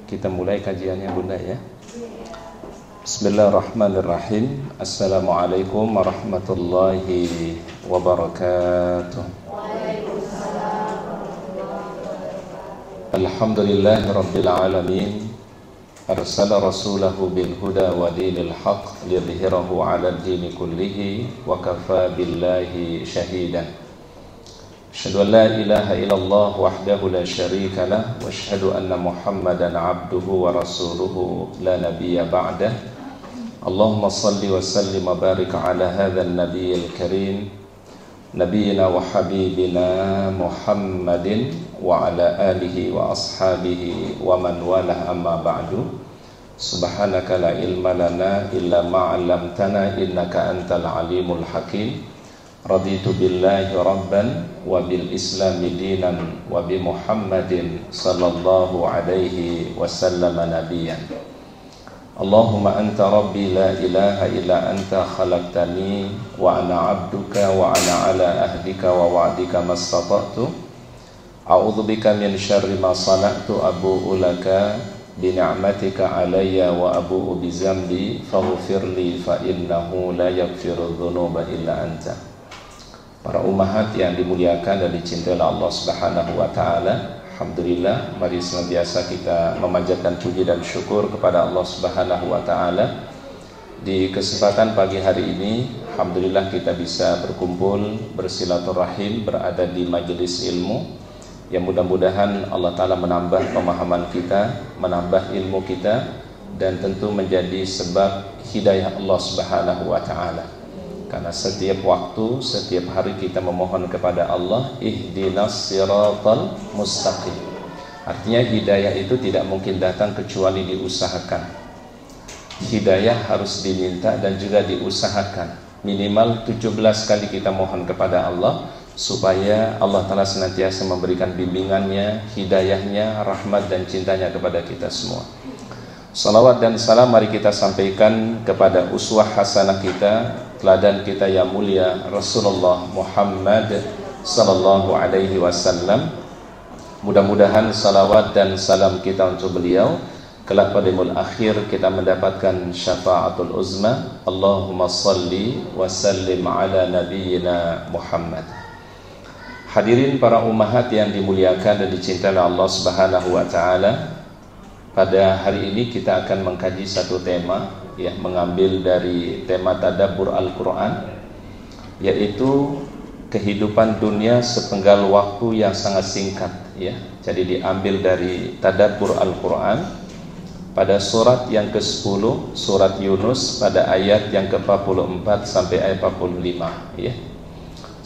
Kita mulai kajiannya Bunda ya. Bismillahirrahmanirrahim. Assalamualaikum warahmatullahi wabarakatuh. Alhamdulillahi rabbil alamin. Arsala rasulahu bil huda wa dinil haqq liyudhhirahu 'ala ad-dini kullihi wa kafa billahi shahidan. Asyhadu an la ilaha illallah wahdahu la syarika lah wa asyhadu anna Muhammadan 'abduhu wa rasuluhu la nabiyya ba'dah. Allahumma shalli wa sallim wa barik 'ala hadzal nabiyyil karim nabiyyina wa habibina Muhammadin wa 'ala alihi wa ashabihi wa man walah amma ba'du. Subhanaka la ilma lana illa ma 'allamtana innaka antal alimul hakim. Raditu billahi rabban wa bil islami dinan wa bi Muhammadin sallallahu alaihi wasallam nabiyyan. Allahumma anta rabbi la ilaha illa anta khalaqtani wa ana abduka wa ana ala ahdika wa wa'dika mastata'tu. A'udzu bika min syarri ma sana'tu abu'u laka bi ni'matika alayya wa abu'u bi zambi faghfirli fa innahu la yaghfiru dzunuba illa anta. Para ummahat yang dimuliakan dan dicintai oleh Allah Subhanahu wa taala, alhamdulillah, mari senantiasa kita memanjatkan puji dan syukur kepada Allah Subhanahu wa taala. Di kesempatan pagi hari ini, alhamdulillah kita bisa berkumpul, bersilaturahim, berada di majelis ilmu. Yang mudah-mudahan Allah taala menambah pemahaman kita, menambah ilmu kita, dan tentu menjadi sebab hidayah Allah Subhanahu wa taala. Karena setiap waktu, setiap hari kita memohon kepada Allah, ihdinas siratal mustaqim. Artinya hidayah itu tidak mungkin datang kecuali diusahakan. Hidayah harus diminta dan juga diusahakan. Minimal 17 kali kita mohon kepada Allah supaya Allah Ta'ala senantiasa memberikan bimbingannya, hidayahnya, rahmat dan cintanya kepada kita semua. Salawat dan salam mari kita sampaikan kepada uswah hasanah kita, teladan kita yang mulia Rasulullah Muhammad sallallahu alaihi wasallam. Mudah-mudahan salawat dan salam kita untuk beliau kelak pada yaumul akhir kita mendapatkan syafaatul uzma. Allahumma salli wa sallim ala nabiyyina Muhammad. Hadirin para ummahat yang dimuliakan dan dicintai oleh Allah Subhanahu wa taala. Pada hari ini kita akan mengkaji satu tema, ya, mengambil dari tema tadabbur Al-Quran, yaitu kehidupan dunia sepenggal waktu yang sangat singkat, ya. Jadi diambil dari tadabbur Al-Quran pada surat yang ke-10, surat Yunus, pada ayat yang ke-44 sampai ayat 45, ya.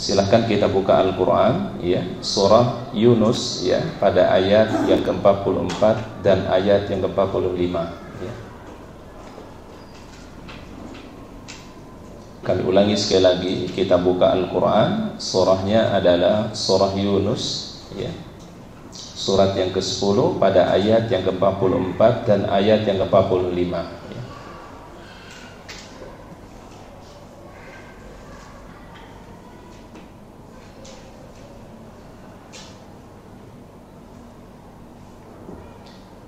Silahkan kita buka Al-Quran, ya, surah Yunus, ya, pada ayat yang ke-44 dan ayat yang ke-45, ya. Kami ulangi sekali lagi, kita buka Al-Quran, surahnya adalah surah Yunus, ya, surat yang ke-10 pada ayat yang ke-44 dan ayat yang ke-45.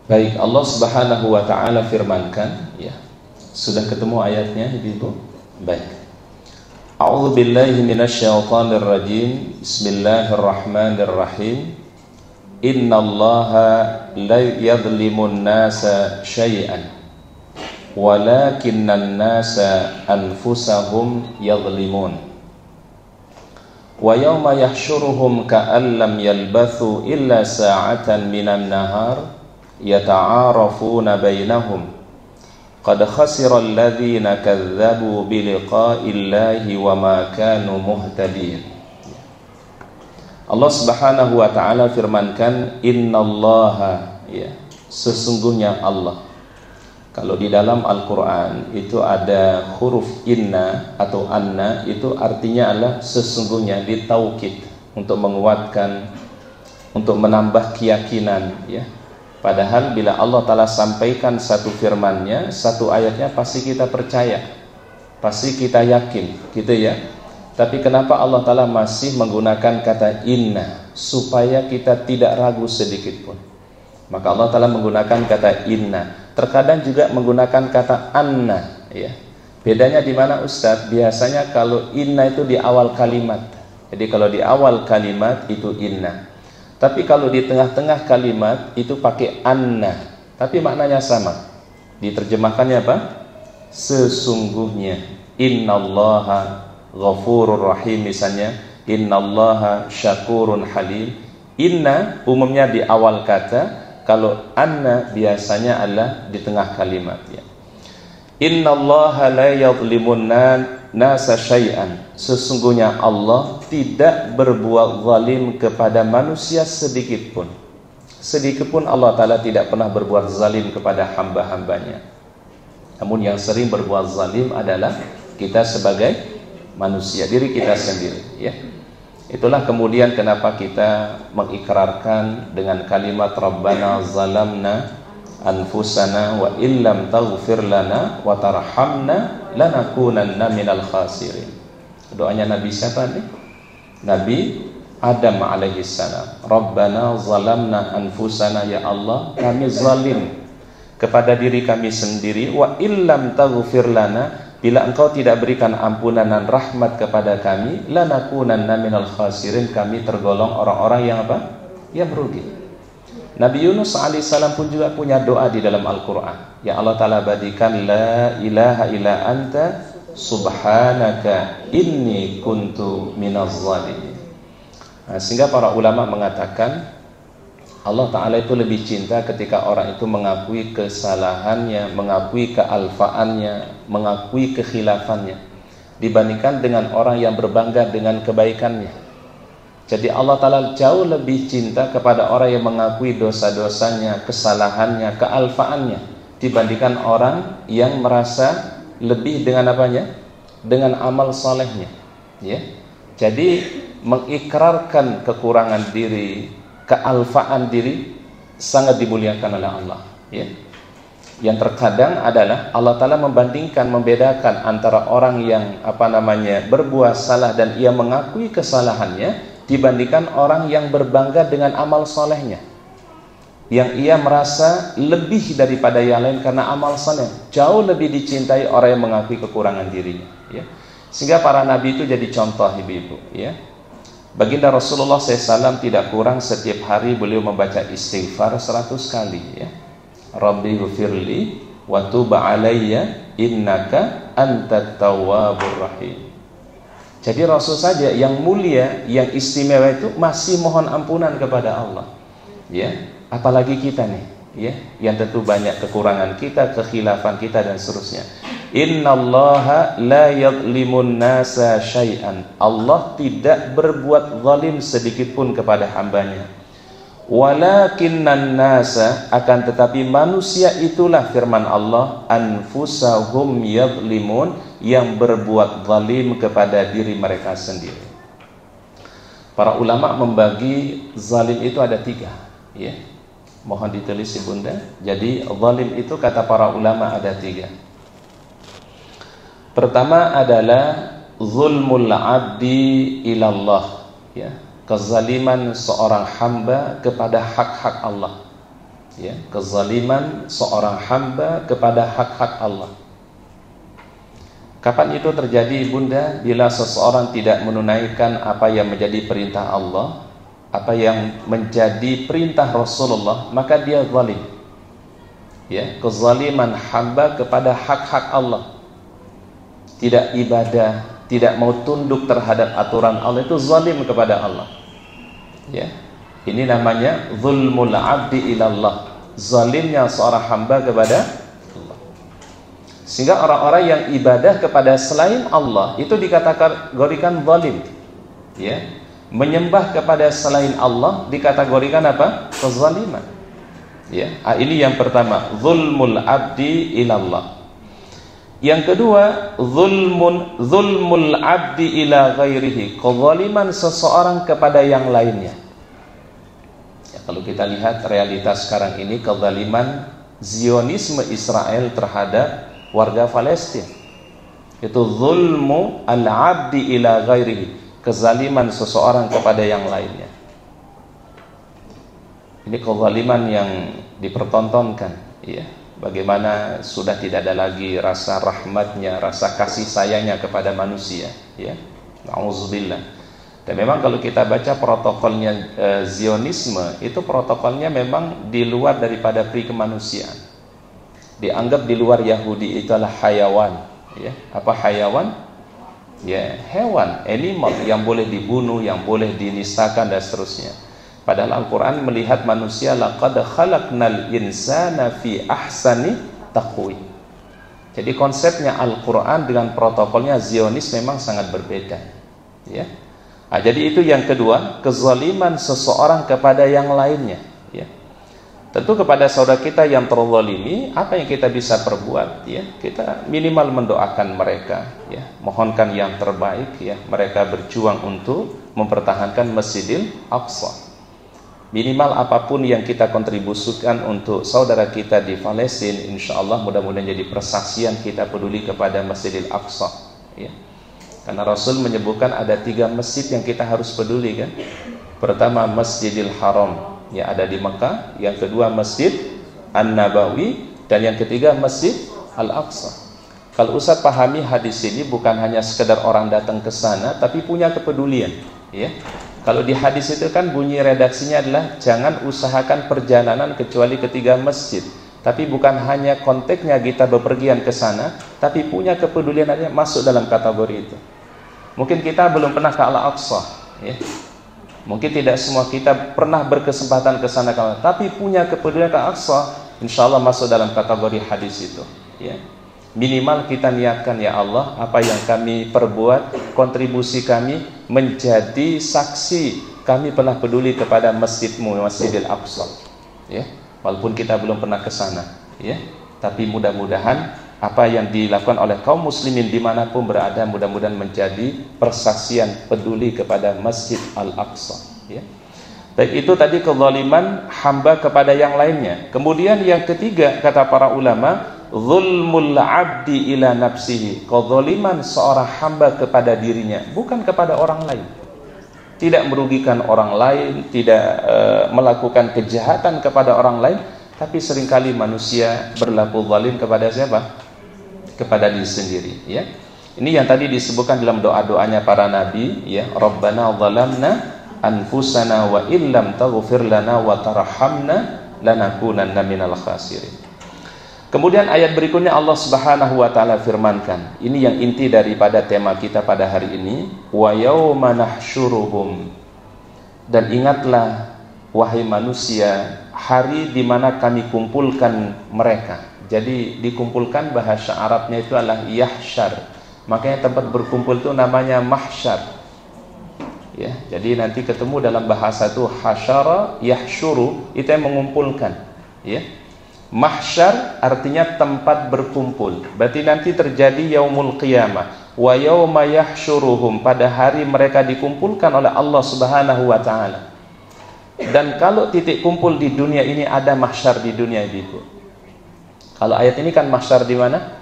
Baik, Allah Subhanahu wa taala firmankan, ya. Sudah ketemu ayatnya, Ibu? Baik. A'udzu billahi minasyaitonir rajim. Bismillahirrahmanirrahim. Innallaha la yadhlimun nasa syai'an walakinnan nasa anfusahum yadhlimun. Wa yawma yahsyuruhum ka'an lam yalbathu illa sa'atan minan nahar yata'arafuna bainahum qad khasira alladhina kadzabu biliqa'illahi wa ma kanu muhtadin. Allah Subhanahu wa taala firmankan, innallaha, ya, sesungguhnya Allah. Kalau di dalam Al-Qur'an itu ada huruf inna atau anna, itu artinya adalah sesungguhnya, ditaukid untuk menguatkan, untuk menambah keyakinan, ya. Padahal bila Allah Ta'ala sampaikan satu firman-Nya, satu ayatnya, pasti kita percaya, pasti kita yakin, gitu ya. Tapi kenapa Allah Ta'ala masih menggunakan kata inna? supaya kita tidak ragu sedikit pun. Maka Allah Ta'ala menggunakan kata inna, terkadang juga menggunakan kata anna, ya. Bedanya di mana Ustadz? Biasanya kalau inna itu di awal kalimat. Jadi kalau di awal kalimat itu inna. Tapi kalau di tengah-tengah kalimat itu pakai anna. Tapi maknanya sama. Diterjemahkannya apa? Sesungguhnya. Innallaha ghafurur rahim misalnya. Innallaha syakurun halim. Inna umumnya di awal kata. Kalau anna biasanya adalah di tengah kalimat, ya. Innallaha la yadhlimun nasa syai'an. Sesungguhnya Allah tidak berbuat zalim kepada manusia sedikit pun. Sedikit pun Allah Ta'ala tidak pernah berbuat zalim kepada hamba-hambanya. Namun yang sering berbuat zalim adalah kita sebagai manusia, diri kita sendiri, ya. Itulah kemudian kenapa kita mengikrarkan dengan kalimat Rabbana zalamna anfusana wa illam taghfir lana wa tarhamna lanakunanna minal khasirin. Doanya Nabi siapa nih? Nabi Adam alaihi salam. Rabbana zalamna anfusana, ya Allah, kami zalim kepada diri kami sendiri, wa illam taghfir lana, bila engkau tidak berikan ampunan dan rahmat kepada kami, lanakunanna minal khasirin, kami tergolong orang-orang yang apa? Yang merugi. Nabi Yunus alaihissalam pun juga punya doa di dalam Al-Quran. Ya Allah Ta'ala badikan la ilaha illa anta subhanaka inni kuntu minaz zalimin. Nah, sehingga para ulama mengatakan Allah Ta'ala itu lebih cinta ketika orang itu mengakui kesalahannya, mengakui kealfaannya, mengakui kekhilafannya, dibandingkan dengan orang yang berbangga dengan kebaikannya. Jadi Allah Ta'ala jauh lebih cinta kepada orang yang mengakui dosa-dosanya, kesalahannya, kealfaannya, dibandingkan orang yang merasa lebih dengan apanya? Dengan amal salehnya, ya. Jadi mengikrarkan kekurangan diri, kealfaan diri sangat dimuliakan oleh Allah, ya. Yang terkadang adalah Allah Ta'ala membandingkan, membedakan antara orang yang berbuat salah dan ia mengakui kesalahannya, dibandingkan orang yang berbangga dengan amal solehnya, yang ia merasa lebih daripada yang lain karena amal soleh. Jauh lebih dicintai orang yang mengakui kekurangan dirinya, ya. Sehingga para nabi itu jadi contoh, ibu-ibu, ya. Baginda Rasulullah SAW tidak kurang setiap hari beliau membaca istighfar 100 kali, ya. Rabbi ghfirli wa tub alayya innaka antat tawwabur rahim. Jadi Rasul saja yang mulia, yang istimewa itu masih mohon ampunan kepada Allah, ya. Apalagi kita nih, ya, yang tentu banyak kekurangan kita, kekhilafan kita dan seterusnya. Innallaha la yadhlimun nasa syai'an. Allah tidak berbuat zalim sedikit pun kepada hambanya. Walakinnan nasa, akan tetapi manusia itulah, firman Allah, anfusahum yadhlimun, yang berbuat zalim kepada diri mereka sendiri. Para ulama membagi zalim itu ada 3, ya. Mohon ditulis ibunda. Jadi zalim itu kata para ulama ada 3. Pertama adalah zulmul abdi ilallah, ya. Kezaliman seorang hamba kepada hak-hak Allah, ya. Kezaliman seorang hamba kepada hak-hak Allah. Kapan itu terjadi, bunda? Bila seseorang tidak menunaikan apa yang menjadi perintah Allah, apa yang menjadi perintah Rasulullah, maka dia zalim, ya. Kezaliman hamba kepada hak-hak Allah, tidak ibadah, tidak mau tunduk terhadap aturan Allah, itu zalim kepada Allah, ya. Ini namanya zulmul abdi ilallah, zalimnya seorang hamba kepada Allah. Sehingga orang-orang yang ibadah kepada selain Allah itu dikategorikan zalim, ya. Menyembah kepada selain Allah dikategorikan apa? Kezaliman, ya. Ini yang pertama, zulmul abdi ilallah. Yang kedua, zulmul abdi ila ghairihi, kezaliman seseorang kepada yang lainnya, ya. Kalau kita lihat realitas sekarang ini, kezaliman Zionisme Israel terhadap warga Palestina, itu zulmu al-abdi ila ghairihi, kezaliman seseorang kepada yang lainnya, Ini kezaliman yang dipertontonkan, ya. Bagaimana sudah tidak ada lagi rasa rahmatnya, rasa kasih sayangnya kepada manusia, ya. Nauzubillah. Dan memang kalau kita baca protokolnya Zionisme, itu protokolnya memang di luar daripada pri kemanusiaan. Dianggap di luar Yahudi itu adalah hayawan, ya. Apa hayawan? Ya, hewan, animal yang boleh dibunuh, yang boleh dinistakan dan seterusnya. Padahal Al-Quran melihat manusia, laqad khalaqnal insana fi ahsani taqwim. Jadi konsepnya Al-Quran dengan protokolnya Zionis memang sangat berbeda, ya. Nah, jadi itu yang kedua, kezaliman seseorang kepada yang lainnya, ya. Tentu kepada saudara kita yang terzalimi, apa yang kita bisa perbuat, ya? Kita minimal mendoakan mereka, ya, mohonkan yang terbaik, ya. Mereka berjuang untuk mempertahankan Masjidil Aqsa. Minimal apapun yang kita kontribusikan untuk saudara kita di Palestina, insya Allah mudah-mudahan jadi persaksian kita peduli kepada Masjidil Aqsa, ya. Karena Rasul menyebutkan ada 3 masjid yang kita harus peduli, kan. Pertama Masjidil Haram, ya, ada di Mekah. Yang kedua Masjid An-Nabawi, dan yang ketiga Masjid Al-Aqsa. Kalau Ustaz pahami hadis ini bukan hanya sekedar orang datang ke sana, tapi punya kepedulian, ya. Kalau di hadis itu kan bunyi redaksinya adalah jangan usahakan perjalanan kecuali ke 3 masjid. Tapi bukan hanya konteksnya kita bepergian ke sana, tapi punya kepedulian aja masuk dalam kategori itu. Mungkin kita belum pernah ke Al-Aqsa, ya. Mungkin tidak semua kita pernah berkesempatan ke sana, tapi punya kepedulian ke Al-Aqsa, insya Allah masuk dalam kategori hadis itu, ya. Minimal kita niatkan, ya Allah, apa yang kami perbuat, kontribusi kami menjadi saksi kami pernah peduli kepada masjidmu, Masjidil Aqsa, ya. Walaupun kita belum pernah ke sana, ya. Tapi mudah-mudahan apa yang dilakukan oleh kaum muslimin dimanapun berada, mudah-mudahan menjadi persaksian peduli kepada Masjid Al-Aqsa, ya. Baik, itu tadi kezaliman hamba kepada yang lainnya. Kemudian yang ketiga, kata para ulama, zulmul abdi ila nafsihi, kezaliman seorang hamba kepada dirinya, bukan kepada orang lain. Tidak merugikan orang lain, tidak melakukan kejahatan kepada orang lain, tapi seringkali manusia berlaku zalim kepada siapa? Kepada diri sendiri, ya. Ini yang tadi disebutkan dalam doa-doanya para nabi, ya. Rabbana zalamna anfusana wa illam taghfir lana wa tarhamna lanakunanna minal khasirin. Kemudian ayat berikutnya Allah Subhanahu wa taala firmankan. Ini yang inti daripada tema kita pada hari ini, wa yauma nahsyuruhum. Dan ingatlah wahai manusia, hari di mana kami kumpulkan mereka. Jadi dikumpulkan bahasa Arabnya itu adalah yahsyar. Makanya tempat berkumpul itu namanya mahsyar. Ya, jadi nanti ketemu dalam bahasa itu hasyara yahsyuru, itu yang mengumpulkan, ya. Mahsyar artinya tempat berkumpul. Berarti nanti terjadi yaumul qiyamah. Wa yauma yahsyuruhum, pada hari mereka dikumpulkan oleh Allah Subhanahu wa taala. Dan kalau titik kumpul di dunia ini, ada mahsyar di dunia itu. Kalau ayat ini kan mahsyar di mana?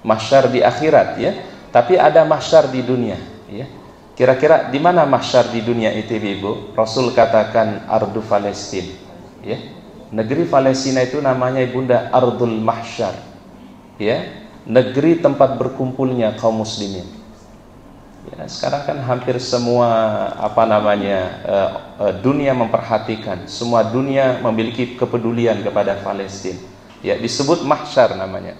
Mahsyar di akhirat, ya. Tapi ada mahsyar di dunia, ya. Kira-kira di mana mahsyar di dunia itu, Ibu? Rasul katakan ardu Palestina, ya. Negeri Palestina itu namanya Ibunda Ardul Mahsyar, ya, negeri tempat berkumpulnya kaum muslimin. Ya, sekarang kan hampir semua dunia memperhatikan, semua dunia memiliki kepedulian kepada Palestina. Ya, disebut mahsyar namanya.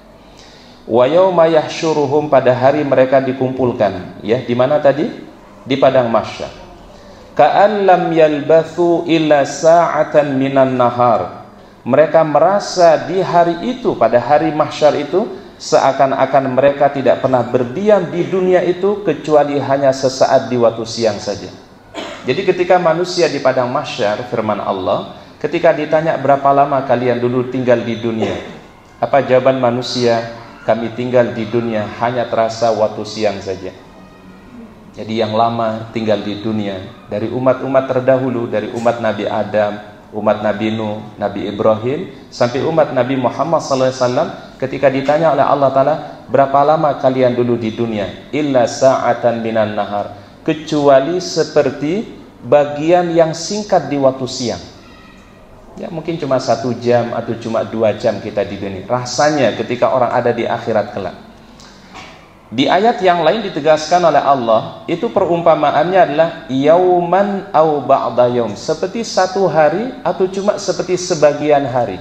Wa yauma yahsyuruhum, pada hari mereka dikumpulkan, ya, di mana tadi? Di padang mahsyar. Ka'an lam yalbathu illa sa'atan minan nahar. Mereka merasa di hari itu, pada hari mahsyar itu, seakan-akan mereka tidak pernah berdiam di dunia itu kecuali hanya sesaat di waktu siang saja. Jadi ketika manusia di padang mahsyar, firman Allah, ketika ditanya berapa lama kalian dulu tinggal di dunia, apa jawaban manusia? Kami tinggal di dunia hanya terasa waktu siang saja. Jadi yang lama tinggal di dunia, dari umat-umat terdahulu, dari umat Nabi Adam, umat Nabi Nuh, Nabi Ibrahim, sampai umat Nabi Muhammad SAW, ketika ditanya oleh Allah Ta'ala, berapa lama kalian dulu di dunia? Illa sa'atan minan nahar, kecuali seperti bagian yang singkat di waktu siang. Ya mungkin cuma 1 jam atau cuma 2 jam kita di dunia. Rasanya ketika orang ada di akhirat kelak. Di ayat yang lain ditegaskan oleh Allah, itu perumpamaannya adalah yauman au ba'da yaum, seperti 1 hari atau cuma seperti sebagian hari.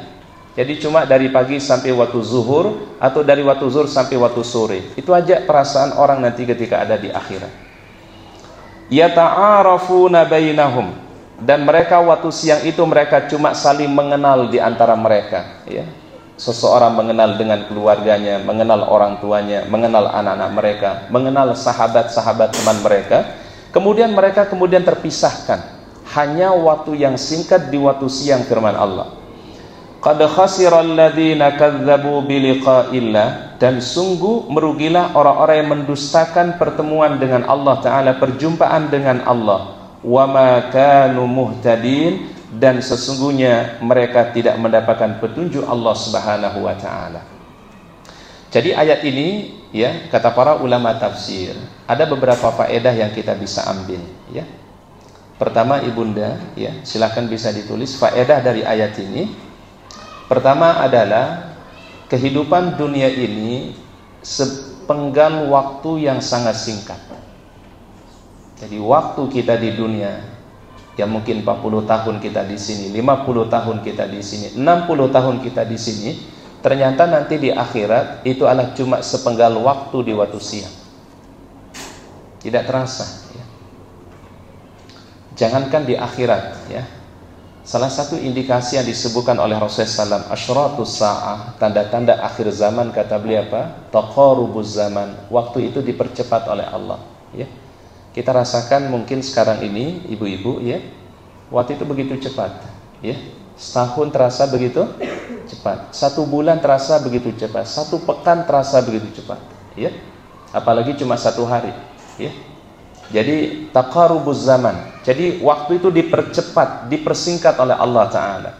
Jadi cuma dari pagi sampai waktu zuhur atau dari waktu zuhur sampai waktu sore. Itu aja perasaan orang nanti ketika ada di akhirat. Yata'arafuna bainahum, dan mereka waktu siang itu mereka cuma saling mengenal di antara mereka, ya. Seseorang mengenal dengan keluarganya, mengenal orang tuanya, mengenal anak-anak mereka, mengenal sahabat-sahabat teman mereka. Kemudian mereka terpisahkan. Hanya waktu yang singkat di waktu siang, firman Allah. Qad khasiral ladzina kadzdzabu biliqa'illah, dan sungguh merugilah orang-orang yang mendustakan pertemuan dengan Allah Ta'ala, perjumpaan dengan Allah. Wa ma kanu muhtadin, dan sesungguhnya mereka tidak mendapatkan petunjuk Allah Subhanahu wa Ta'ala. Jadi ayat ini, ya, kata para ulama tafsir, ada beberapa faedah yang kita bisa ambil, ya. Pertama, ibunda, ya, silakan bisa ditulis faedah dari ayat ini. Pertama adalah kehidupan dunia ini sepenggal waktu yang sangat singkat. Jadi waktu kita di dunia, ya mungkin 40 tahun kita di sini, 50 tahun kita di sini, 60 tahun kita di sini, ternyata nanti di akhirat itu adalah cuma sepenggal waktu di waktu siang. Tidak terasa, ya. Jangankan di akhirat, ya. Salah satu indikasi yang disebutkan oleh Rasulullah SAW, asyratus sa'ah, tanda-tanda akhir zaman, kata beliau apa? Taqarubuz zaman, waktu itu dipercepat oleh Allah, ya. Kita rasakan mungkin sekarang ini, ibu-ibu, ya, waktu itu begitu cepat, ya. Setahun terasa begitu cepat, 1 bulan terasa begitu cepat, 1 pekan terasa begitu cepat, ya. Apalagi cuma 1 hari, ya. Jadi taqarubuz zaman, jadi waktu itu dipercepat, dipersingkat oleh Allah Ta'ala.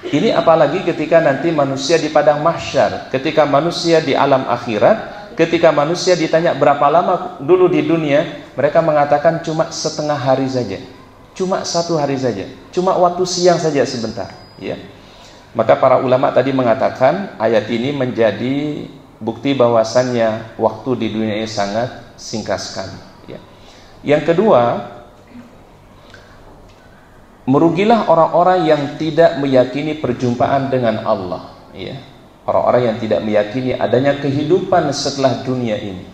Ini apalagi ketika nanti manusia di padang mahsyar, ketika manusia di alam akhirat, ketika manusia ditanya berapa lama dulu di dunia, mereka mengatakan cuma setengah hari saja, cuma 1 hari saja, cuma waktu siang saja sebentar, ya. Maka para ulama tadi mengatakan ayat ini menjadi bukti bahwasannya waktu di dunia ini sangat singkat sekali, ya. Yang kedua, merugilah orang-orang yang tidak meyakini perjumpaan dengan Allah, ya. Orang-orang yang tidak meyakini adanya kehidupan setelah dunia ini.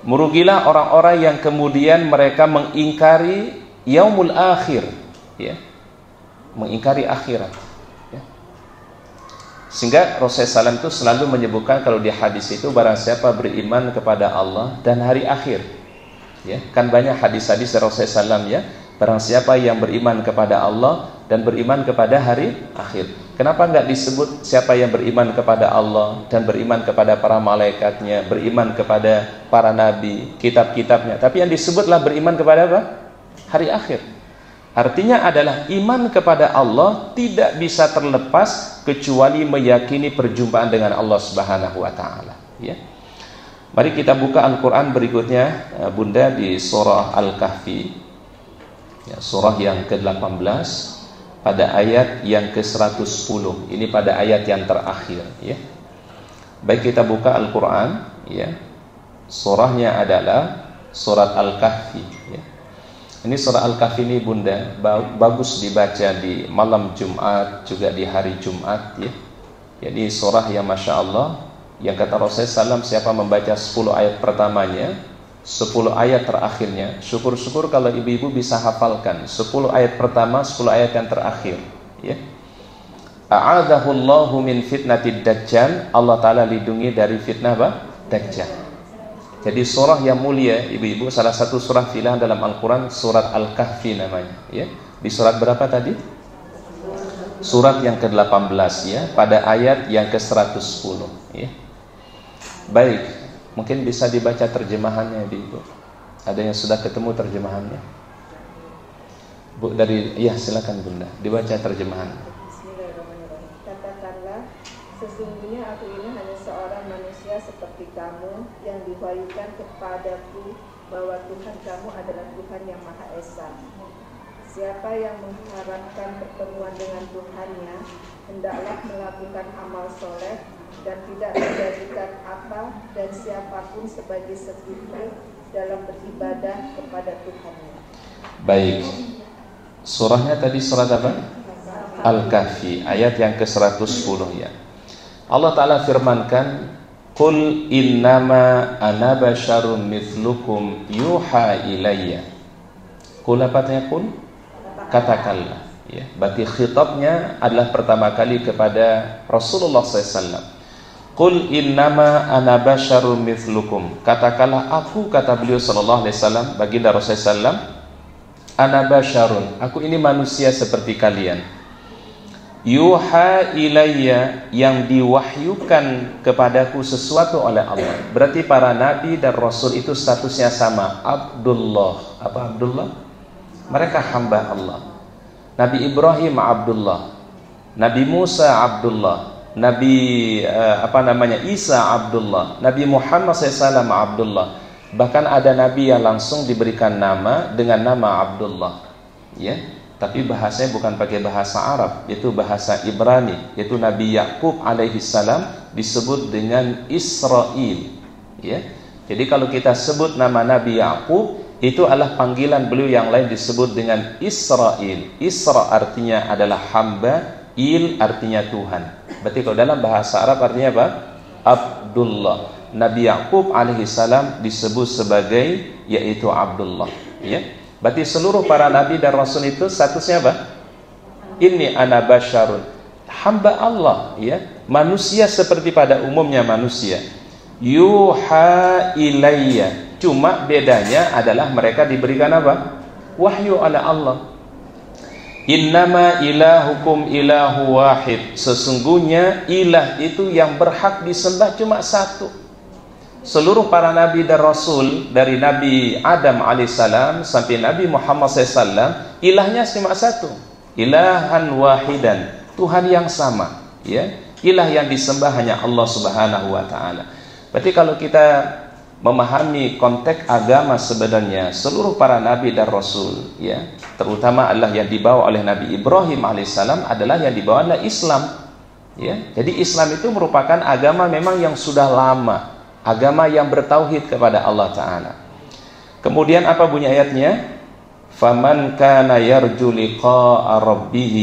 Merugilah orang-orang yang kemudian mereka mengingkari yaumul akhir, ya. Mengingkari akhirat, ya. Sehingga Rasulullah SAW itu selalu menyebutkan kalau di hadis itu, barang siapa beriman kepada Allah dan hari akhir, ya, kan banyak hadis-hadis dari Rasulullah SAW, ya. Barang siapa yang beriman kepada Allah dan beriman kepada hari akhir. Kenapa enggak disebut siapa yang beriman kepada Allah dan beriman kepada para malaikatnya, beriman kepada para nabi, kitab-kitabnya, tapi yang disebutlah beriman kepada apa? Hari akhir. Artinya adalah iman kepada Allah tidak bisa terlepas kecuali meyakini perjumpaan dengan Allah Subhanahu wa Ta'ala, ya. Mari kita buka Al-Quran berikutnya, Bunda, di surah Al-Kahfi, ya, surah yang ke-18 pada ayat yang ke-110. Ini pada ayat yang terakhir, ya. Baik, kita buka Al-Quran, ya. Surahnya adalah surat Al-Kahfi, ya. Ini surah Al-Kahfi ini, Bunda, bagus dibaca di malam Jumat, juga di hari Jumat, ya. Jadi surah yang Masya Allah, yang kata Rasulullah SAW, siapa membaca 10 ayat pertamanya, 10 ayat terakhirnya, syukur-syukur kalau ibu-ibu bisa hafalkan 10 ayat pertama, 10 ayat yang terakhir, ya. A'adzahullahu min fitnatid dajjal, Allah Ta'ala lindungi dari fitnah apa? Dajjal. Jadi surah yang mulia, ibu-ibu, salah satu surah pilihan dalam Al-Quran, surat Al-Kahfi namanya, ya. Di surat berapa tadi? Surat yang ke-18, ya, pada ayat yang ke-110, ya. Baik, mungkin bisa dibaca terjemahannya, ibu. Ada yang sudah ketemu terjemahannya? Bu, dari, ya silakan Bunda, dibaca terjemahan. Bismillahirrahmanirrahim. Katakanlah, sesungguhnya aku ini hanya seorang manusia seperti kamu yang diwahyukan kepadaku bahwa Tuhan kamu adalah Tuhan yang Maha Esa. Siapa yang mengharapkan pertemuan dengan Tuhannya, hendaklah melakukan amal soleh dan tidak menjadikan apa dan siapapun sebagai sekutu dalam beribadah kepada Tuhannya. Baik. Surahnya tadi surat apa? Al-Kahfi, ayat yang ke-110 ya. Allah Ta'ala firmankan, Qul innama ana basyarun mithlukum yuha ilayya. Qul apa artinya qul? Katakanlah ya. Berarti khitabnya adalah pertama kali kepada Rasulullah SAW. Qul innama ana basyarun mithlukum. Katakanlah aku, kata beliau sallallahu alaihi wasallam, baginda Rasulullah SAW, ana basyarun, aku ini manusia seperti kalian. Yuha ilayya, yang diwahyukan kepadaku sesuatu oleh Allah. Berarti para nabi dan rasul itu statusnya sama, Abdullah. Apa Abdullah? Mereka hamba Allah. Nabi Ibrahim Abdullah, Nabi Musa Abdullah, Nabi Isa Abdullah, Nabi Muhammad SAW Abdullah. Bahkan ada nabi yang langsung diberikan nama dengan nama Abdullah ya. Tapi bahasanya bukan pakai bahasa Arab, yaitu bahasa Ibrani, yaitu Nabi Yakub alaihi salam disebut dengan Israel ya. Jadi kalau kita sebut nama Nabi Yakub, itu adalah panggilan beliau yang lain disebut dengan Israel. Isra artinya adalah hamba, il artinya Tuhan. Berarti kalau dalam bahasa Arab artinya apa? Abdullah. Nabi Yakub alaihi salam disebut sebagai yaitu Abdullah ya. Berarti seluruh para nabi dan rasul itu statusnya apa? Inni ana basyarun, hamba Allah ya, manusia seperti pada umumnya manusia. Yuha ilayya, cuma bedanya adalah mereka diberikan apa? Wahyu oleh Allah. Innama ilahukum ilahu wahid, sesungguhnya ilah itu yang berhak disembah cuma satu. Seluruh para nabi dan rasul dari Nabi Adam alaihissalam sampai Nabi Muhammad SAW, ilahnya cuma satu, ilahan wahidan, Tuhan yang sama ya. Ilah yang disembah hanya Allah Subhanahu wa taala. Berarti kalau kita memahami konteks agama sebenarnya seluruh para nabi dan rasul ya, terutama adalah yang dibawa oleh Nabi Ibrahim alaihissalam adalah yang dibawa adalah Islam ya. Jadi Islam itu merupakan agama memang yang sudah lama, agama yang bertauhid kepada Allah Ta'ala. Kemudian apa bunyi ayatnya? Faman kana yarju liqa'a rabbih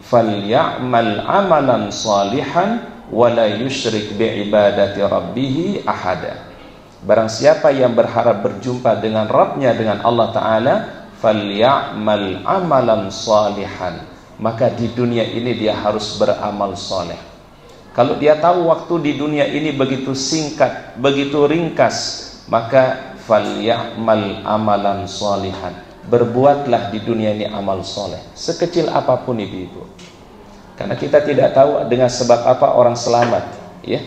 falya'mal amalan salihan wa la yusyrik bi'ibadati rabbih ahada. Barang siapa yang berharap berjumpa dengan Rabbnya, dengan Allah Ta'ala, falya'mal amalan salihan, maka di dunia ini dia harus beramal soleh. Kalau dia tahu waktu di dunia ini begitu singkat, begitu ringkas, maka falya'mal amalan sholihan, berbuatlah di dunia ini amal soleh, sekecil apapun ibu-ibu. Karena kita tidak tahu dengan sebab apa orang selamat ya.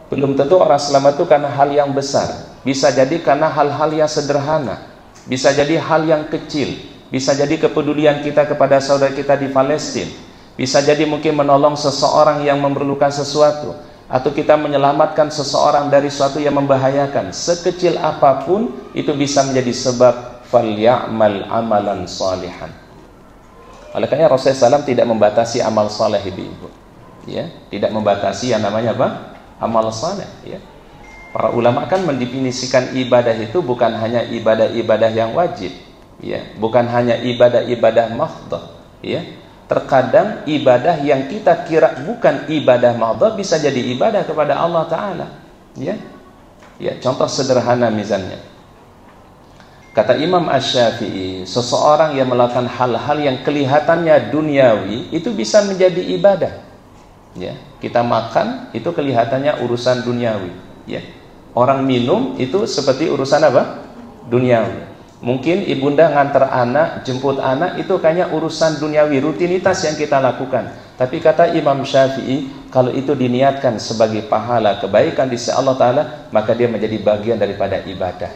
Belum tentu orang selamat itu karena hal yang besar, bisa jadi karena hal-hal yang sederhana, bisa jadi hal yang kecil, bisa jadi kepedulian kita kepada saudara kita di Palestina, bisa jadi mungkin menolong seseorang yang memerlukan sesuatu, atau kita menyelamatkan seseorang dari sesuatu yang membahayakan. Sekecil apapun itu bisa menjadi sebab falya'mal amalan salihan. Oleh karena Rasulullah SAW tidak membatasi amal saleh ibu-ibu ya, tidak membatasi yang namanya apa? Amal saleh ya. Para ulama kan mendefinisikan ibadah itu bukan hanya ibadah-ibadah yang wajib ya, bukan hanya ibadah-ibadah mahdhah ya. Terkadang ibadah yang kita kira bukan ibadah mahdhah bisa jadi ibadah kepada Allah Ta'ala ya. Ya, contoh sederhana misalnya, kata Imam Asy-Syafi'i, seseorang yang melakukan hal-hal yang kelihatannya duniawi itu bisa menjadi ibadah ya. Kita makan itu kelihatannya urusan duniawi ya. Orang minum itu seperti urusan apa? Duniawi. Mungkin ibunda ngantar anak, jemput anak, itu kayaknya urusan duniawi, rutinitas yang kita lakukan. Tapi kata Imam Syafi'i, kalau itu diniatkan sebagai pahala kebaikan di sisi Allah Ta'ala, maka dia menjadi bagian daripada ibadah.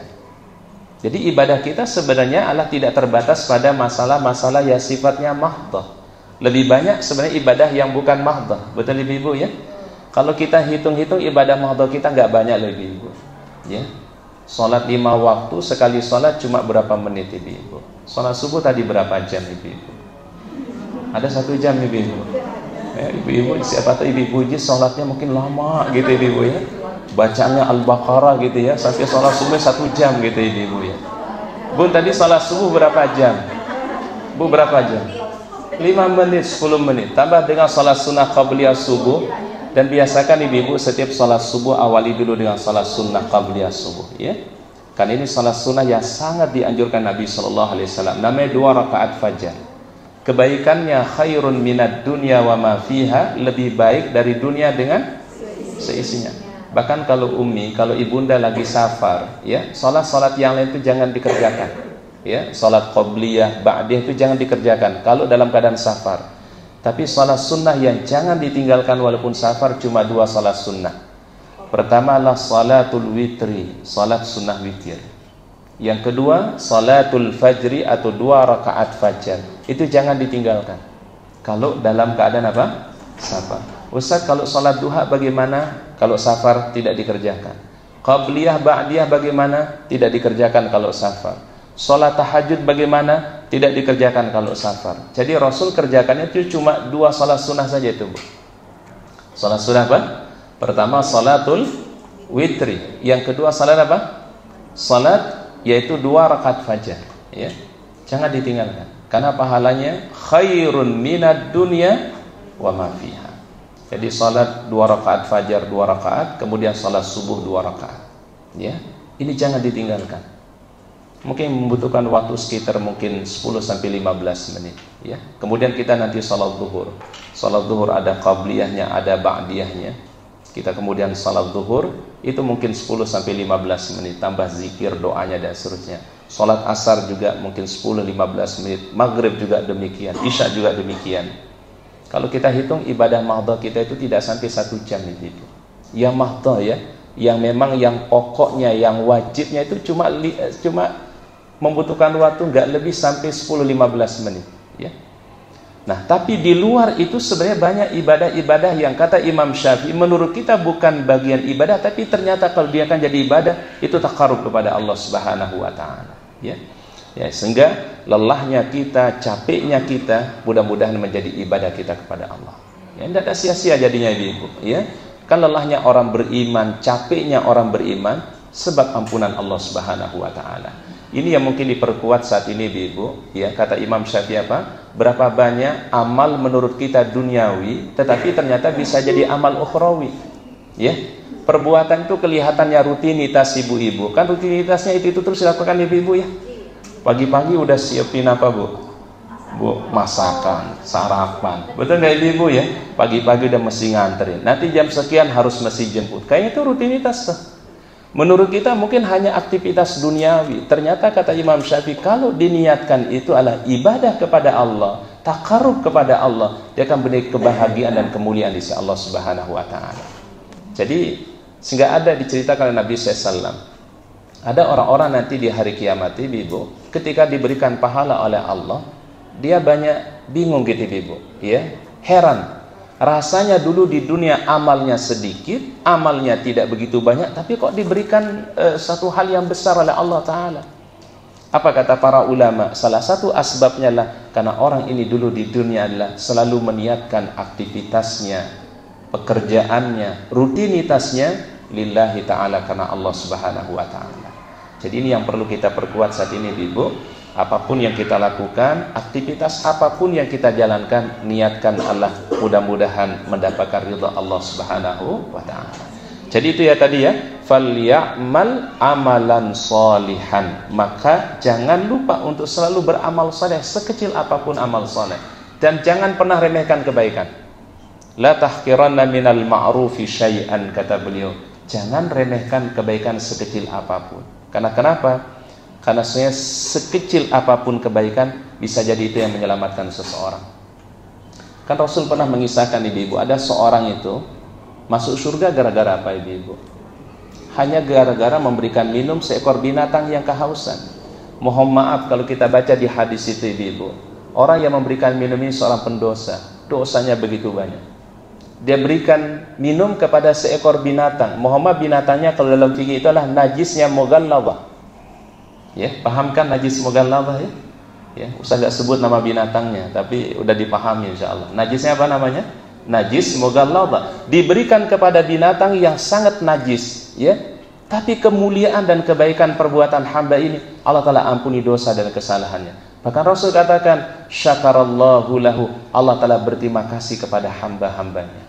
Jadi ibadah kita sebenarnya adalah tidak terbatas pada masalah-masalah yang sifatnya mahdhah. Lebih banyak sebenarnya ibadah yang bukan mahdhah. Betul ibu-ibu ya? Kalau kita hitung-hitung ibadah mahdhah kita nggak banyak loh ibu-ibu ya. Sholat 5 waktu, sekali sholat cuma berapa menit ibu-ibu? Sholat subuh tadi berapa jam ibu-ibu? Ada 1 jam ibu-ibu. Ibu-ibu, siapa tahu ibu-ibu ini sholatnya mungkin lama gitu ibu-ibu ya. Bacanya Al-Baqarah gitu ya, sampai sholat subuh 1 jam gitu ibu-ibu ya. Bu, tadi sholat subuh berapa jam? Bu, berapa jam? 5 menit, 10 menit. Tambah dengan sholat sunnah qabliyah subuh. Dan biasakan ibu-ibu setiap sholat subuh awali dulu dengan sholat sunnah qabliyah subuh ya. Kan ini sholat sunnah yang sangat dianjurkan Nabi SAW. Namanya 2 rakaat fajar. Kebaikannya khairun minad dunya wa ma fiha, lebih baik dari dunia dengan seisinya. Bahkan kalau kalau ibunda lagi safar ya, sholat yang lain itu jangan dikerjakan ya. Sholat qabliyah, ba'diyah itu jangan dikerjakan kalau dalam keadaan safar. Tapi salat sunnah yang jangan ditinggalkan walaupun safar cuma 2 salat sunnah. Pertama adalah salatul witri, salat sunnah witir. Yang kedua salatul fajri atau 2 rakaat fajar. Itu jangan ditinggalkan kalau dalam keadaan apa? Safar. Ustaz, kalau salat duha bagaimana kalau safar tidak dikerjakan? Qabliyah, ba'diyah bagaimana? Tidak dikerjakan kalau safar. Salat tahajud bagaimana? Tidak dikerjakan kalau safar. Jadi Rasul kerjakannya itu cuma 2 salat sunnah saja itu, Bu. Salat sunnah apa? Pertama salatul witri. Yang kedua salat apa? Salat yaitu 2 rakaat fajar ya. Jangan ditinggalkan karena pahalanya khairun minad dunya wa ma fiha. Jadi salat 2 rakaat fajar 2 rakaat, kemudian salat subuh 2 rakaat ya. Ini jangan ditinggalkan. Mungkin membutuhkan waktu sekitar mungkin 10 sampai 15 menit ya. Kemudian kita nanti salat zuhur. Salat zuhur ada qabliyahnya, ada ba'diyahnya. Kita kemudian salat zuhur itu mungkin 10 sampai 15 menit, tambah zikir, doanya dan seterusnya. Salat asar juga mungkin 10-15 menit, maghrib juga demikian, isya juga demikian. Kalau kita hitung ibadah mahdhah kita itu tidak sampai 1 jam itu. Yang mahdhah ya, yang memang yang pokoknya, yang wajibnya itu cuma membutuhkan waktu nggak lebih sampai 10-15 menit ya. Nah, tapi di luar itu sebenarnya banyak ibadah-ibadah yang kata Imam Syafi'i menurut kita bukan bagian ibadah, tapi ternyata kalau dia akan jadi ibadah itu taqarrub kepada Allah Subhanahu wa taala ya. Ya, sehingga lelahnya kita, capeknya kita mudah-mudahan menjadi ibadah kita kepada Allah. Ya, tidak ada sia-sia jadinya ibu ya. Kan lelahnya orang beriman, capeknya orang beriman sebab ampunan Allah Subhanahu wa taala. Ini yang mungkin diperkuat saat ini Ibu ya. Kata Imam Syafi'i apa? Berapa banyak amal menurut kita duniawi tetapi ternyata bisa jadi amal ukhrawi ya. Perbuatan itu kelihatannya rutinitas ibu-ibu. Kan rutinitasnya itu terus dilakukan ibu-ibu ya. Pagi-pagi udah siapin apa Bu, masakan, sarapan. Betul nggak ibu ya? Pagi-pagi udah mesti nganterin. Nanti jam sekian harus mesti jemput. Kayaknya itu rutinitas tuh. Menurut kita mungkin hanya aktivitas duniawi. Ternyata kata Imam Syafi'i kalau diniatkan itu adalah ibadah kepada Allah, taqarrub kepada Allah, dia akan beri kebahagiaan dan kemuliaan di sisi Allah Subhanahu wa taala. Jadi sehingga ada diceritakan oleh Nabi SAW, ada orang-orang nanti di hari kiamat Ibu, ketika diberikan pahala oleh Allah, dia banyak bingung gitu Ibu, ya, heran. Rasanya dulu di dunia amalnya sedikit, amalnya tidak begitu banyak, tapi kok diberikan satu hal yang besar oleh Allah Ta'ala. Apa kata para ulama? Salah satu asbabnya lah karena orang ini dulu di dunia adalah selalu meniatkan aktivitasnya, pekerjaannya, rutinitasnya lillahi ta'ala, karena Allah Subhanahu wa ta'ala. Jadi ini yang perlu kita perkuat saat ini Ibu. Apapun yang kita lakukan, aktivitas apapun yang kita jalankan, niatkan Allah, mudah-mudahan mendapatkan ridha Allah Subhanahu wa ta'ala. Jadi itu ya tadi ya, falyamal amalan sholihan. Maka jangan lupa untuk selalu beramal saleh, sekecil apapun amal saleh, dan jangan pernah remehkan kebaikan. La tahqiranna minal ma'rufi syai'an, kata beliau. Jangan remehkan kebaikan sekecil apapun. Karena kenapa? Karena sebenarnya sekecil apapun kebaikan bisa jadi itu yang menyelamatkan seseorang. Kan Rasul pernah mengisahkan ibu-ibu, ada seorang itu masuk surga gara-gara apa ibu-ibu? Hanya gara-gara memberikan minum seekor binatang yang kehausan. Mohon maaf kalau kita baca di hadis itu ibu-ibu, orang yang memberikan minum ini seorang pendosa, dosanya begitu banyak. dia berikan minum kepada seekor binatang. Muhammad binatangnya kalau dalam fikih itu adalah najisnya mughalladhah. Ya, pahamkan najis mughalladhah ya? Ya, usah enggak sebut nama binatangnya, tapi udah dipahami insyaallah. Najisnya apa namanya? Najis mughalladhah. Diberikan kepada binatang yang sangat najis, ya. Tapi kemuliaan dan kebaikan perbuatan hamba ini Allah Ta'ala ampuni dosa dan kesalahannya. Bahkan Rasul katakan, syakarallahu lahu, Allah Ta'ala berterima kasih kepada hamba-hambanya.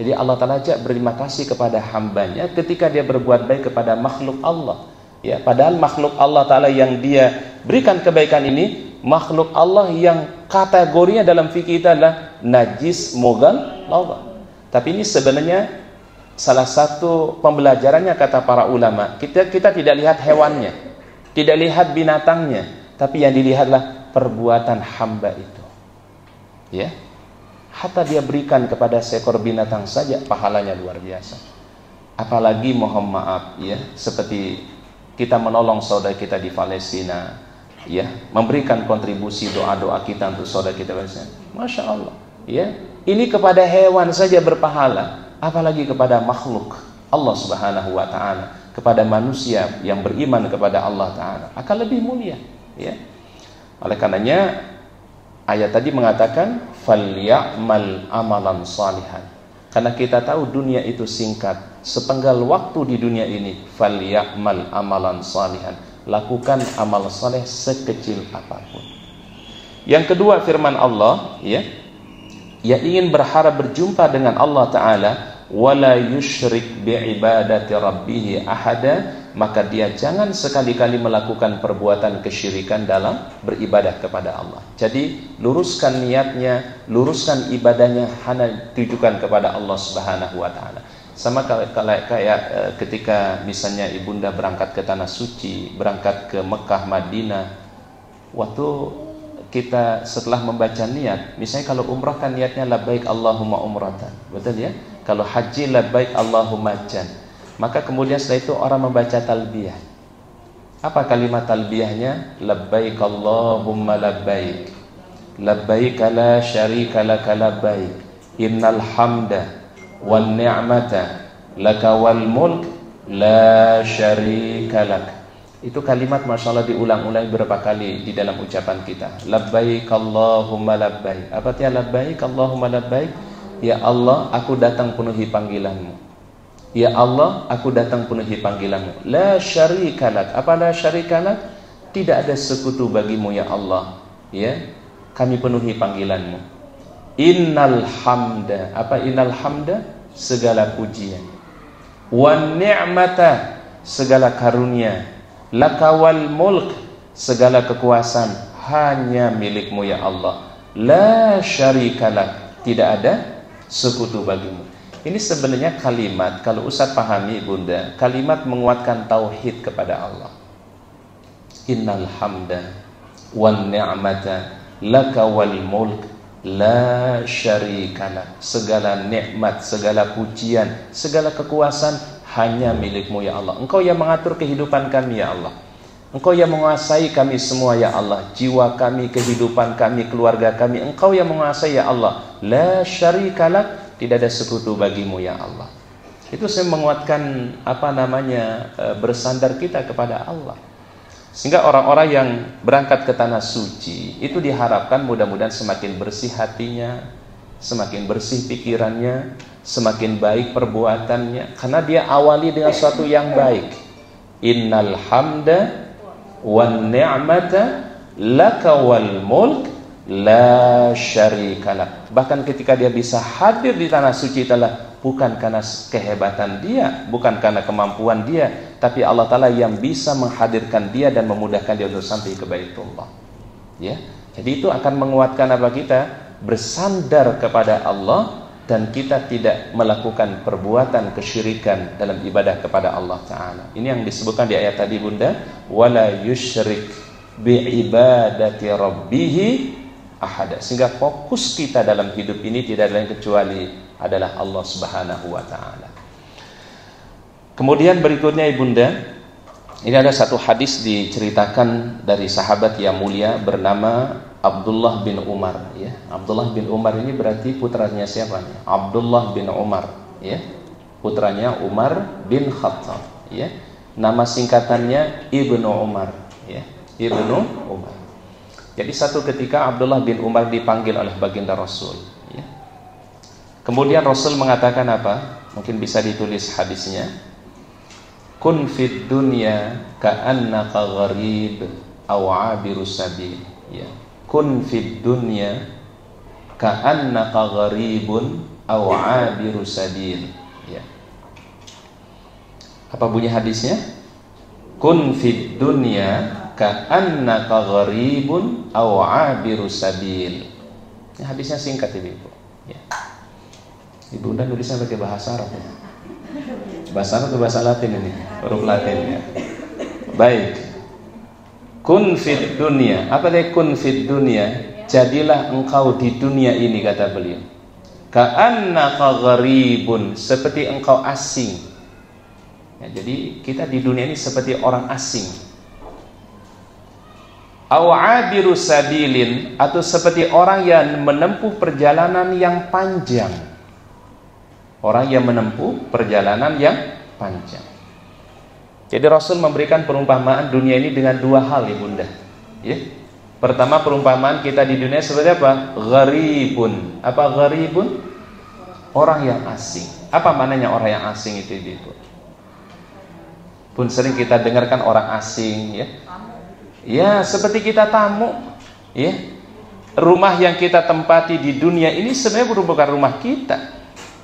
Jadi Allah Ta'ala ajak berterima kasih kepada hambanya ketika dia berbuat baik kepada makhluk Allah. Ya, padahal makhluk Allah Ta'ala yang dia berikan kebaikan ini, makhluk Allah yang kategorinya dalam fikih itu adalah najis mughalladhah. Tapi ini sebenarnya salah satu pembelajarannya kata para ulama. Kita tidak lihat hewannya, tidak lihat binatangnya, tapi yang dilihatlah perbuatan hamba itu. Ya, hatta dia berikan kepada seekor binatang saja pahalanya luar biasa. Apalagi mohon maaf ya, seperti kita menolong saudara kita di Palestina, ya, memberikan kontribusi doa-doa kita untuk saudara kita Palestina. Masya Allah, ya, ini kepada hewan saja berpahala, apalagi kepada makhluk Allah Subhanahu wa Ta'ala, kepada manusia yang beriman kepada Allah Ta'ala akan lebih mulia, ya. Oleh karenanya ayat tadi mengatakan falyamal amalan salihan. Karena kita tahu dunia itu singkat, sepenggal waktu di dunia ini, falyamal amalan salihan, lakukan amal saleh sekecil apapun. Yang kedua firman Allah, ya, yang ingin berharap berjumpa dengan Allah Ta'ala, wala yusyrik bi'ibadati rabbih ahada, maka dia jangan sekali-kali melakukan perbuatan kesyirikan dalam beribadah kepada Allah. Jadi luruskan niatnya, luruskan ibadahnya, hanya tujukan kepada Allah Subhanahu wa Ta'ala. Sama kayak ketika misalnya ibunda berangkat ke tanah suci, berangkat ke Mekah, Madinah, waktu kita setelah membaca niat, misalnya kalau umrah kan niatnya labbaik Allahumma umratan, betul ya? Kalau haji labbaik Allahumma hajjan. Maka kemudian setelah itu orang membaca talbiyah. Apa kalimat talbiyahnya? Labbaik Allahumma labbaik, labbaik la syarika laka labbaik, innal hamda wan ni'mata laka wal mulk la syarika lak. Itu kalimat Masya Allah diulang-ulang beberapa kali di dalam ucapan kita. Labbaik Allahumma labbaik. Apa artinya labbaik Allahumma labbaik? Ya Allah, aku datang penuhi panggilanmu. Ya Allah, aku datang penuhi panggilanmu. La syarika lak. Apa la syarika lak? Tidak ada sekutu bagimu ya Allah. Ya, kami penuhi panggilanmu. Innal hamda. Apa innal hamda? Segala pujian. Wan ni'mata, segala karunia. Lakawal mulk, segala kekuasaan hanya milikmu ya Allah. La syarika lak, tidak ada sekutu bagimu. Ini sebenarnya kalimat, kalau Ustaz pahami bunda, kalimat menguatkan tauhid kepada Allah. Innal hamda wan ni'mata lakawal mulk la syarika lak. Segala nikmat, segala pujian, segala kekuasaan hanya milikmu ya Allah. Engkau yang mengatur kehidupan kami ya Allah. Engkau yang menguasai kami semua ya Allah. Jiwa kami, kehidupan kami, keluarga kami, Engkau yang menguasai ya Allah. La syarika lak, tidak ada sekutu bagimu ya Allah. Itu saya menguatkan bersandar kita kepada Allah. Sehingga orang-orang yang berangkat ke tanah suci itu diharapkan mudah-mudahan semakin bersih hatinya, semakin bersih pikirannya, semakin baik perbuatannya, karena dia awali dengan sesuatu yang baik. Innal hamda wan ni'mata laka wal mulk la syarika lak. Bahkan ketika dia bisa hadir di tanah suci itulah bukan karena kehebatan dia, bukan karena kemampuan dia, tapi Allah Ta'ala yang bisa menghadirkan dia dan memudahkan dia untuk sampai ke Baitullah. Ya, jadi itu akan menguatkan apa kita? Bersandar kepada Allah dan kita tidak melakukan perbuatan kesyirikan dalam ibadah kepada Allah Ta'ala. Ini yang disebutkan di ayat tadi bunda, wala yusyrik bi'ibadati rabbihi ahada. Sehingga fokus kita dalam hidup ini tidak lain kecuali adalah Allah Subhanahu wa Ta'ala. Kemudian berikutnya ibunda, ini ada satu hadis diceritakan dari sahabat yang mulia bernama Abdullah bin Umar, ya. Abdullah bin Umar ini berarti putranya siapa? Abdullah bin Umar, ya. Putranya Umar bin Khattab, ya. Nama singkatannya Ibnu Umar, ya. Ibnu Umar. Jadi satu ketika Abdullah bin Umar dipanggil oleh baginda Rasul, ya. Kemudian Rasul mengatakan apa? Mungkin bisa ditulis hadisnya. Kun fid dunya ka'annaka gharib aw 'abiru sabil, ya. Kun fid dunya ka'annaka gharibun aw 'abiru sabil, ya. Apa bunyi hadisnya? Kun fid dunya ka'annaka gharibun aw 'abiru sabil. Ini hadisnya singkat Ibu, ya. Ibu udah nulisnya pakai bahasa Arab, ya. Bahasa Arab atau bahasa Latin ini? Huruf Latin, ya. Baik. Kun fid dunya. Apa dia kun fid dunya? Jadilah engkau di dunia ini, kata beliau. Ka'annaka gharibun, seperti engkau asing. Ya, jadi kita di dunia ini seperti orang asing. Aw 'abiru sabilin, atau seperti orang yang menempuh perjalanan yang panjang. Orang yang menempuh perjalanan yang panjang. Jadi Rasul memberikan perumpamaan dunia ini dengan dua hal, Ibunda, ya. Pertama, perumpamaan kita di dunia seperti apa? Gharibun. Apa gharibun? Orang yang asing. Apa maknanya orang yang asing itu, Ibu? Pun sering kita dengarkan orang asing, ya. Ya, seperti kita tamu, ya. Rumah yang kita tempati di dunia ini sebenarnya bukan rumah kita,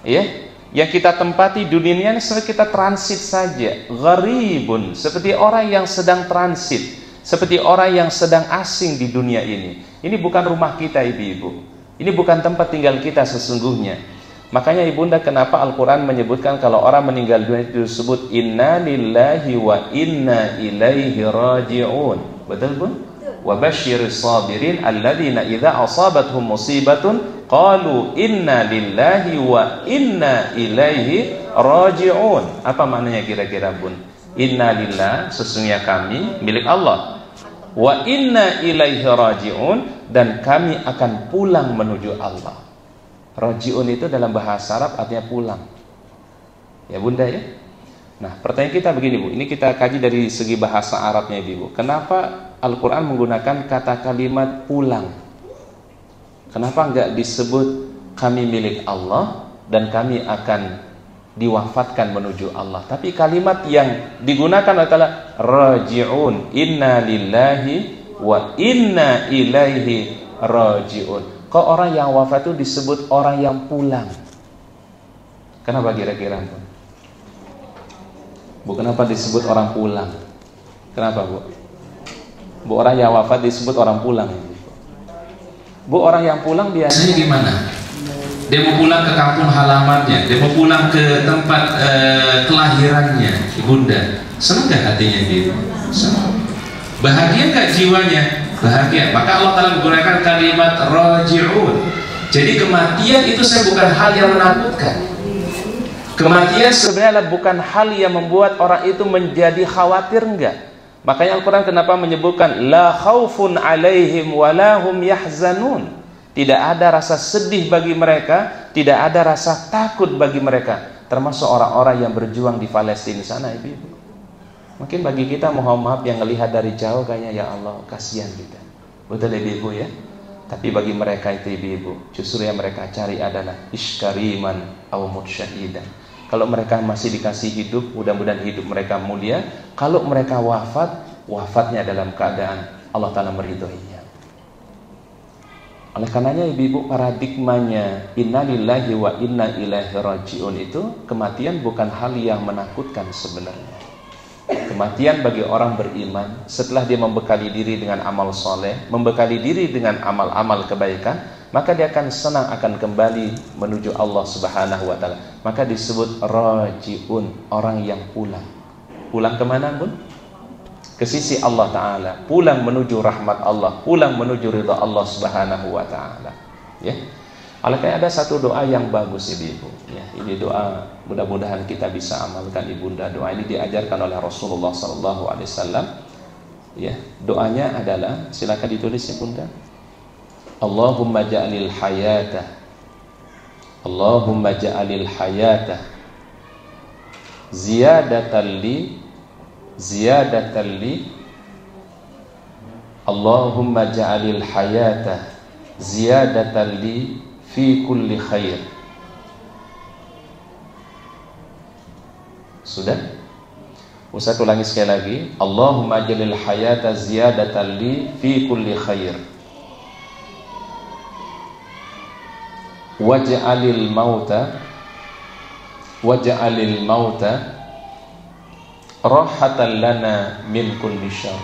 ya. Yang kita tempati dunia ini seperti kita transit saja. Gharibun, seperti orang yang sedang transit, seperti orang yang sedang asing di dunia ini. Ini bukan rumah kita, Ibu-ibu. Ini bukan tempat tinggal kita sesungguhnya. Makanya Ibunda, kenapa Al-Quran menyebutkan kalau orang meninggal dunia itu disebut inna lillahi wa inna ilaihi raji'un. Betul, Bun? Wa basyiris sabirin alladzina idza asabathum musibatun qalu inna lillahi wa inna ilaihi raji'un. Apa maknanya kira-kira, Bun? Inna lillah, sesungguhnya kami milik Allah. Wa inna ilaihi raji'un, dan kami akan pulang menuju Allah. Raji'un itu dalam bahasa Arab artinya pulang. Ya, Bunda, ya. Nah, pertanyaan kita begini, Bu. Ini kita kaji dari segi bahasa Arabnya, Ibu. Kenapa Al-Quran menggunakan kata kalimat pulang? Kenapa enggak disebut kami milik Allah dan kami akan diwafatkan menuju Allah? Tapi kalimat yang digunakan adalah raji'un, inna lillahi wa inna ilaihi raji'un. Kok orang yang wafat itu disebut orang yang pulang? Kenapa kira-kira, Bu? Kenapa disebut orang pulang? Kenapa, Bu? Bu, orang yang wafat disebut orang pulang. Bu, orang yang pulang biasanya gimana? Dia mau pulang ke kampung halamannya, dia mau pulang ke tempat kelahirannya, Bunda. Senang gak hatinya dia? Senang. Bahagia gak jiwanya? Bahagia. Maka Allah Ta'ala menggunakan kalimat raji'un. Jadi kematian itu bukan hal yang menakutkan. Kematian sebenarnya bukan hal yang membuat orang itu menjadi khawatir, enggak. Makanya Al-Quran kenapa menyebutkan la khaufun alaihim walahum yahzanun. Tidak ada rasa sedih bagi mereka, tidak ada rasa takut bagi mereka. Termasuk orang-orang yang berjuang di Palestina sana, Ibu. Mungkin bagi kita, mohon maaf, yang melihat dari jauh kayaknya ya Allah kasihan kita. Betul, Ibu, ya. Tapi bagi mereka itu, Ibu, justru yang mereka cari adalah iskariman aw mutsyahidan. Kalau mereka masih dikasih hidup, mudah-mudahan hidup mereka mulia. Kalau mereka wafat, wafatnya dalam keadaan Allah Ta'ala meridhoinya. Oleh karenanya, Ibu, paradigmanya inna lillahi wa inna ilaihi raji'un itu, kematian bukan hal yang menakutkan sebenarnya. Kematian bagi orang beriman, setelah dia membekali diri dengan amal soleh, membekali diri dengan amal-amal kebaikan, maka dia akan senang akan kembali menuju Allah Subhanahu wa Ta'ala. Maka disebut raji'un, orang yang pulang. Pulang kemana, Bun? Ke sisi Allah Ta'ala. Pulang menuju rahmat Allah, pulang menuju ridha Allah Subhanahu wa Ta'ala, ya. Oleh karena ada satu doa yang bagus, Ibu, ya. Ini doa mudah-mudahan kita bisa amalkan, Ibunda. Doa ini diajarkan oleh Rasulullah SAW, ya. Doanya adalah, silakan ditulis, ya, Bunda. Allahumma ja'alil hayata, Allahumma ja'alil hayata ziyadatan li, Allahumma ja'alil hayata ziyadatan li fi kulli khair. Sudah? Ustaz ulangi sekali lagi. Allahumma ja'alil hayata ziyadatan li fi kulli khair. Waj'alil mauta rahatan lana min kulli syarr.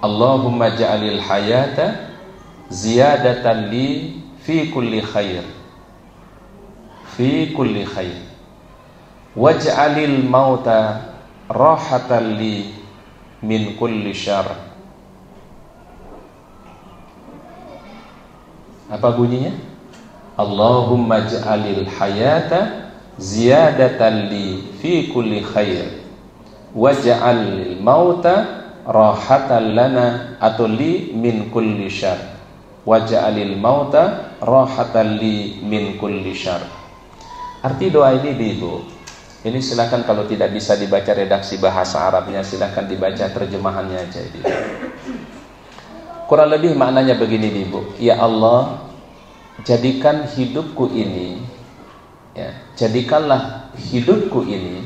Allahumma ja'alil hayata ziyadatan li fi kulli khair, fi kulli khair. Waj'alil mauta rahatan li min kulli syarr. Apa bunyinya? Allahumma ja'alil hayata ziyadatan li fi kulli khair, waj'alil mauta rahatan lana atau li min kulli syarr, waj'alil mauta rahatan li min kulli syarr. Arti doa ini Ibu, ini silakan kalau tidak bisa dibaca redaksi bahasa Arabnya, silakan dibaca terjemahannya aja Ibu. Kurang lebih maknanya begini Ibu, ya Allah, jadikan hidupku ini, ya, jadikanlah hidupku ini.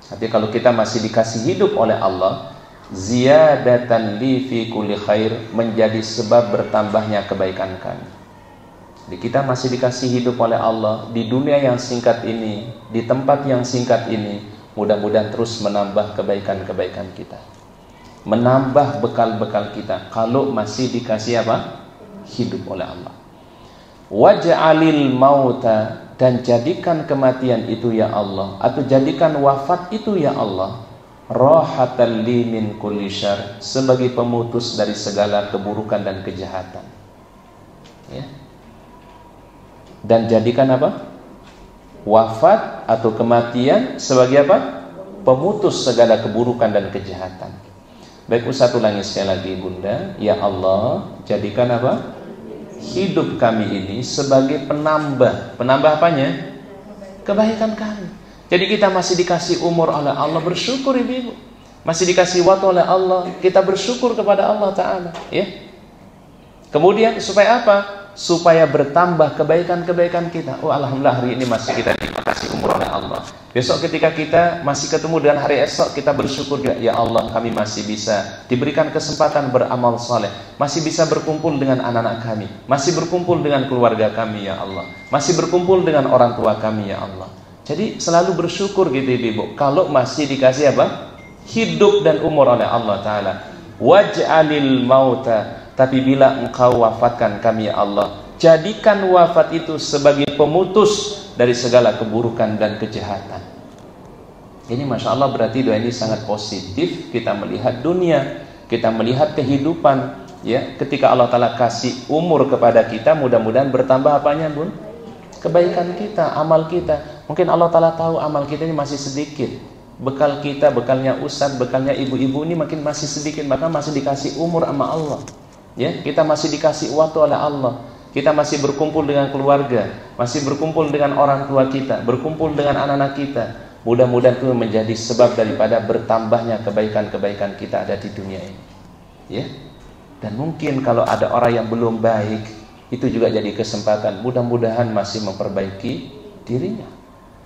Nanti kalau kita masih dikasih hidup oleh Allah, ziyadatan li fi kulli khair, menjadi sebab bertambahnya kebaikan kami. Jadi kita masih dikasih hidup oleh Allah di dunia yang singkat ini, di tempat yang singkat ini, mudah-mudahan terus menambah kebaikan-kebaikan kita, menambah bekal-bekal kita kalau masih dikasih apa? Hidup oleh Allah. Waj'alil mauta, dan jadikan kematian itu ya Allah, atau jadikan wafat itu ya Allah, rahatan li min kulli syarr, sebagai pemutus dari segala keburukan dan kejahatan, ya. Dan jadikan apa? Wafat atau kematian sebagai apa? Pemutus segala keburukan dan kejahatan. Baik, Ustaz ulangi sekali lagi Bunda. Ya Allah, jadikan apa? Hidup kami ini sebagai penambah. Penambah apanya? Kebaikan kami. Jadi kita masih dikasih umur oleh Allah, bersyukur Ibu. Masih dikasih waktu oleh Allah, kita bersyukur kepada Allah Ta'ala, ya. Kemudian supaya apa? Supaya bertambah kebaikan-kebaikan kita. Oh alhamdulillah, hari ini masih kita dikasih umur oleh Allah. Besok ketika kita masih ketemu dengan hari esok, kita bersyukur, ya Allah, kami masih bisa diberikan kesempatan beramal soleh, masih bisa berkumpul dengan anak-anak kami, masih berkumpul dengan keluarga kami ya Allah, masih berkumpul dengan orang tua kami ya Allah. Jadi selalu bersyukur gitu Ibu, kalau masih dikasih apa? Hidup dan umur oleh Allah Ta'ala. Waj'alil mauta, tapi bila engkau wafatkan kami ya Allah, jadikan wafat itu sebagai pemutus dari segala keburukan dan kejahatan. Ini Masya Allah, berarti doa ini sangat positif. Kita melihat dunia, kita melihat kehidupan, ya. Ketika Allah Ta'ala kasih umur kepada kita, mudah-mudahan bertambah apanya Bun? Kebaikan kita, amal kita. Mungkin Allah Ta'ala tahu amal kita ini masih sedikit, bekal kita, bekalnya Ustadz, bekalnya ibu-ibu ini makin masih sedikit, maka masih dikasih umur sama Allah, ya. Kita masih dikasih waktu oleh Allah, kita masih berkumpul dengan keluarga, masih berkumpul dengan orang tua kita, berkumpul dengan anak-anak kita. Mudah-mudahan itu menjadi sebab daripada bertambahnya kebaikan-kebaikan kita ada di dunia ini, ya. Dan mungkin kalau ada orang yang belum baik, itu juga jadi kesempatan, mudah-mudahan masih memperbaiki dirinya.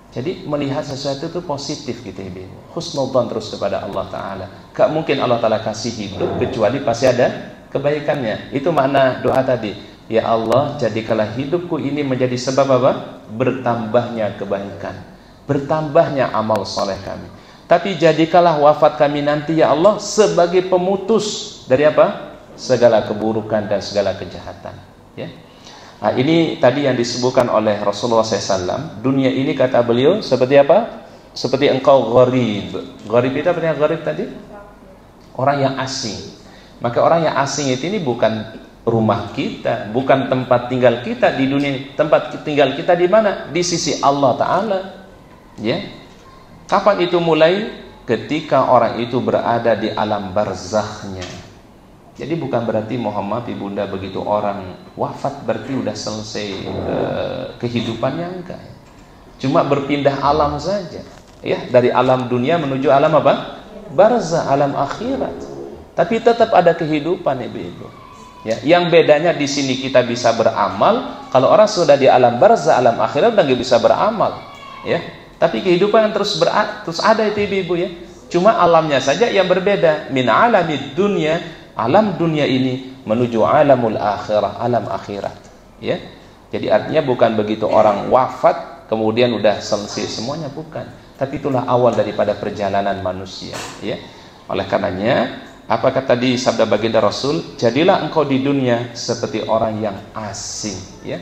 Jadi melihat sesuatu itu positif gitu Ibu. Husnudzan terus kepada Allah Ta'ala. Gak mungkin Allah Ta'ala kasih hidup kecuali pasti ada kebaikannya. Itu makna doa tadi. Ya Allah, jadikanlah hidupku ini menjadi sebab apa? Bertambahnya kebaikan, bertambahnya amal soleh kami. Tapi jadikanlah wafat kami nanti ya Allah sebagai pemutus dari apa? Segala keburukan dan segala kejahatan, ya. Nah, ini tadi yang disebutkan oleh Rasulullah SAW. Dunia ini kata beliau seperti apa? Seperti engkau gharib. Gharib itu apa yang gharib tadi? Orang yang asing. Maka orang yang asing itu ini bukan rumah kita, bukan tempat tinggal kita di dunia. Tempat tinggal kita di mana? Di sisi Allah Ta'ala, ya. Kapan itu mulai? Ketika orang itu berada di alam barzakhnya, Jadi bukan berarti mohon maaf ibunda begitu orang wafat berarti udah selesai kehidupannya, enggak. Cuma berpindah alam saja, ya, dari alam dunia menuju alam apa? Barzah, alam akhirat. Tapi tetap ada kehidupan ibu-ibu. Ya, yang bedanya di sini kita bisa beramal. Kalau orang sudah di alam barzah, alam akhirat udah nggak bisa beramal, ya. Tapi kehidupan yang terus ada itu ibu-ibu, ya. Cuma alamnya saja yang berbeda. Min alamid dunya, alam dunia ini menuju alamul akhirah, alam akhirat, ya. Jadi artinya bukan begitu orang wafat kemudian udah selesai semuanya, bukan. Tapi itulah awal daripada perjalanan manusia, ya. Oleh karenanya, apa kata di sabda baginda Rasul, jadilah engkau di dunia seperti orang yang asing, ya.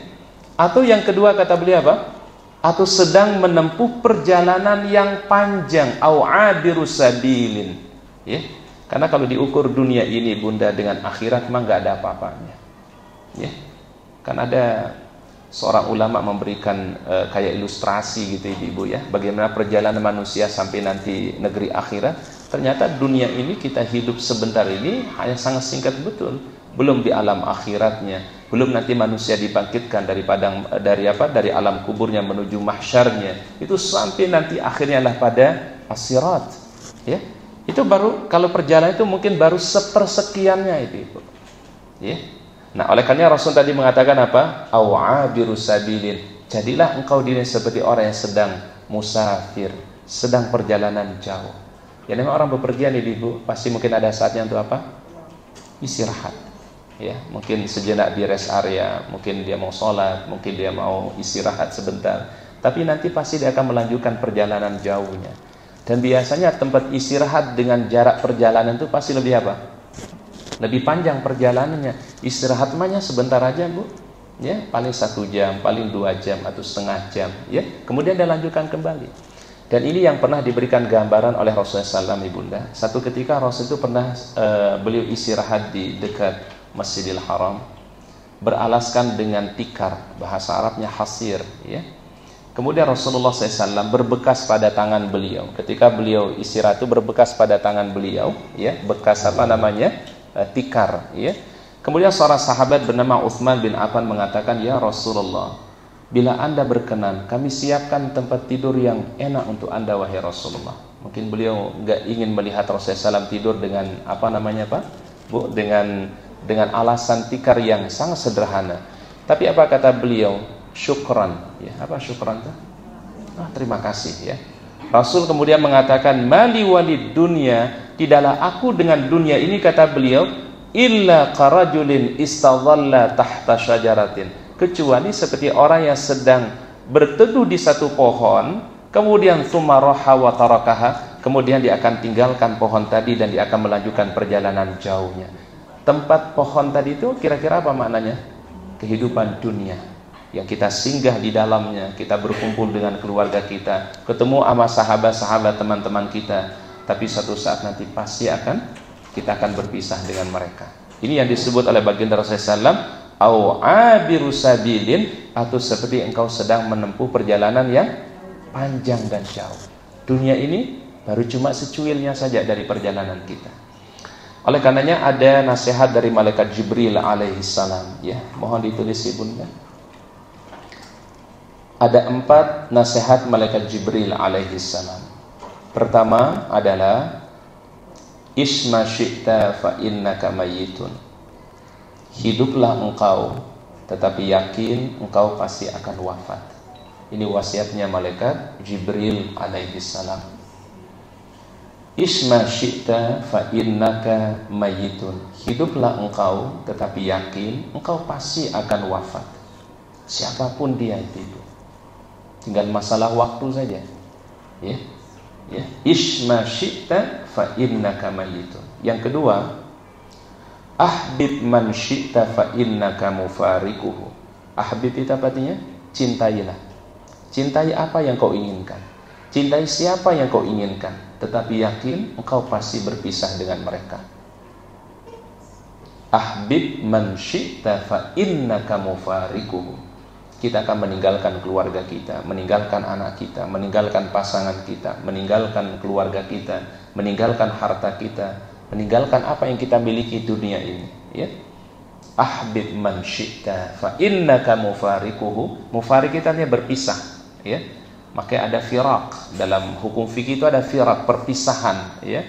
Atau yang kedua kata beliau apa? Atau sedang menempuh perjalanan yang panjang, au abiru sabilin, ya. Karena kalau diukur dunia ini bunda dengan akhirat mah nggak ada apa-apanya, ya. Kan ada seorang ulama memberikan kayak ilustrasi gitu ibu ya, bagaimana perjalanan manusia sampai nanti negeri akhirat. Ternyata dunia ini kita hidup sebentar ini hanya sangat singkat betul, belum di alam akhiratnya, belum nanti manusia dibangkitkan dari alam kuburnya menuju mahsyarnya, itu sampai nanti akhirnya lah pada as-sirat, ya. Itu baru, kalau perjalanan itu mungkin baru sepersekiannya itu ibu, ya. Nah, oleh karena Rasul tadi mengatakan apa? Awabiru sabilin. Jadilah engkau diri seperti orang yang sedang musafir, sedang perjalanan jauh. Ya, memang orang bepergian ibu, pasti mungkin ada saatnya untuk apa? Istirahat. Ya, mungkin sejenak di rest area, mungkin dia mau sholat, mungkin dia mau istirahat sebentar. Tapi nanti pasti dia akan melanjutkan perjalanan jauhnya. Dan biasanya tempat istirahat dengan jarak perjalanan itu pasti lebih apa? Lebih panjang perjalanannya. Istirahat mahnya sebentar aja bu, ya, paling 1 jam, paling 2 jam atau setengah jam, ya. Kemudian dia lanjutkan kembali. Dan ini yang pernah diberikan gambaran oleh Rasulullah SAW ibunda. Satu ketika Rasul itu pernah beliau istirahat di dekat Masjidil Haram, beralaskan dengan tikar, bahasa Arabnya hasir, ya. Kemudian Rasulullah SAW berbekas pada tangan beliau. Ketika beliau istirahat itu berbekas pada tangan beliau, ya, bekas apa namanya? Tikar, ya. Kemudian seorang sahabat bernama Utsman bin Affan mengatakan, ya Rasulullah, bila anda berkenan, kami siapkan tempat tidur yang enak untuk anda wahai Rasulullah. Mungkin beliau nggak ingin melihat Rasulullah SAW tidur dengan apa namanya pak, bu, dengan alasan tikar yang sangat sederhana. Tapi apa kata beliau? Syukran, ya. Apa syukran tuh? Terima kasih, ya. Rasul kemudian mengatakan, mali walid dunya, tidaklah aku dengan dunia ini, kata beliau, illa qarajulin istadhalla tahta syajaratin, kecuali seperti orang yang sedang berteduh di satu pohon, kemudian tsumma raha wa tarakaha, kemudian dia akan tinggalkan pohon tadi dan dia akan melanjutkan perjalanan jauhnya. Tempat pohon tadi itu kira-kira apa maknanya? Kehidupan dunia yang kita singgah di dalamnya, kita berkumpul dengan keluarga kita, ketemu sama sahabat-sahabat teman-teman kita, tapi satu saat nanti pasti kita akan berpisah dengan mereka. Ini yang disebut oleh baginda Rasulullah SAW, au abiru sabilin, atau seperti engkau sedang menempuh perjalanan yang panjang dan jauh. Dunia ini baru cuma secuilnya saja dari perjalanan kita. Oleh karenanya ada nasihat dari malaikat Jibril alaihissalam, ya, mohon ditulis ibunda. Ada 4 nasihat malaikat Jibril alaihissalam. Pertama adalah isma syi'ta fa innaka mayyitun. Hiduplah engkau, tetapi yakin engkau pasti akan wafat. Ini wasiatnya malaikat Jibril alaihissalam. Isma syi'ta fa innaka mayyitun. Hiduplah engkau, tetapi yakin engkau pasti akan wafat. Siapapun dia itu. Tinggal masalah waktu saja, ya, ya. Isma syi'ta fa innaka mayyitun. Yang kedua, ahbib man syi'ta fa innaka mufariquhu. Ahbib itu artinya cintailah. Cintai apa yang kau inginkan, cintai siapa yang kau inginkan, tetapi yakin engkau pasti berpisah dengan mereka. Ahbib man syi'ta fa innaka mufariquhu. Kita akan meninggalkan keluarga kita, meninggalkan anak kita, meninggalkan pasangan kita, meninggalkan keluarga kita, meninggalkan harta kita, meninggalkan apa yang kita miliki dunia ini, ya. Ahbib man syi'ta fa innaka mufariquhu. Mufarik itu artinya berpisah, ya. Makanya ada firaq. Dalam hukum fikih itu ada firaq, perpisahan, ya.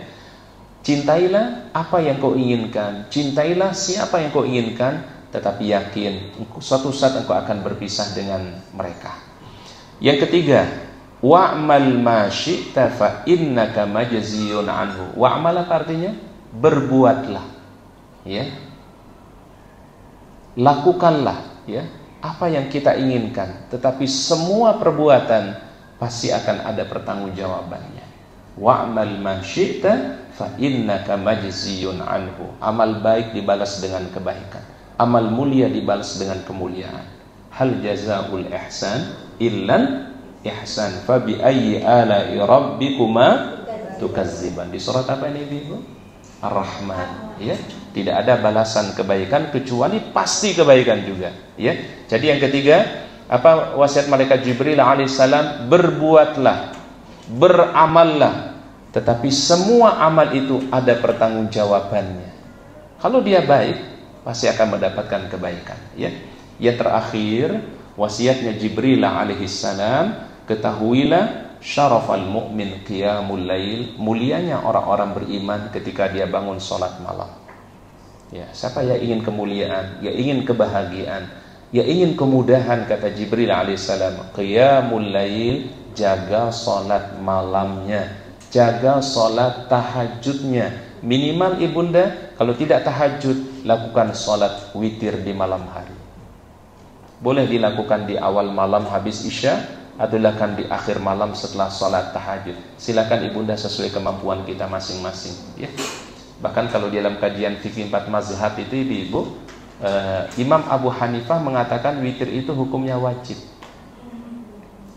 Cintailah apa yang kau inginkan, cintailah siapa yang kau inginkan, tetapi yakin suatu saat engkau akan berpisah dengan mereka. Yang ketiga, wa'mal ma syi'ta fa innaka majziyun anhu. Wa'mal apa artinya? Berbuatlah, ya. Lakukanlah, ya, apa yang kita inginkan, tetapi semua perbuatan pasti akan ada pertanggungjawabannya. Wa'mal ma syi'ta fa innaka majziyun anhu. Amal baik dibalas dengan kebaikan, amal mulia dibalas dengan kemuliaan. Hal jazaa'ul ihsan illal ihsan fa bi ayyi ala'i rabbikuma tukazziban. Di surat apa ini Ibu? Ar-Rahman, ya. Tidak ada balasan kebaikan kecuali pasti kebaikan juga, ya. Jadi yang ketiga, apa wasiat malaikat Jibril alaihissalam? Berbuatlah, beramallah, tetapi semua amal itu ada pertanggungjawabannya. Kalau dia baik, pasti akan mendapatkan kebaikan, ya. Yang terakhir, wasiatnya Jibril alaihissalam, ketahuilah syarafal mu'min qiyamul lail, mulianya orang-orang beriman ketika dia bangun salat malam. Ya, siapa yang ingin kemuliaan, yang ingin kebahagiaan, yang ingin kemudahan, kata Jibril alaihissalam, qiyamul lail, jaga salat malamnya, jaga salat tahajudnya. Minimal ibunda, kalau tidak tahajud, lakukan salat witir di malam hari. Boleh dilakukan di awal malam habis isya, atau dilakukan di akhir malam setelah salat tahajud. Silakan ibunda sesuai kemampuan kita masing-masing, ya. Bahkan kalau di dalam kajian fikih 4 mazhab itu ibu, Imam Abu Hanifah mengatakan witir itu hukumnya wajib.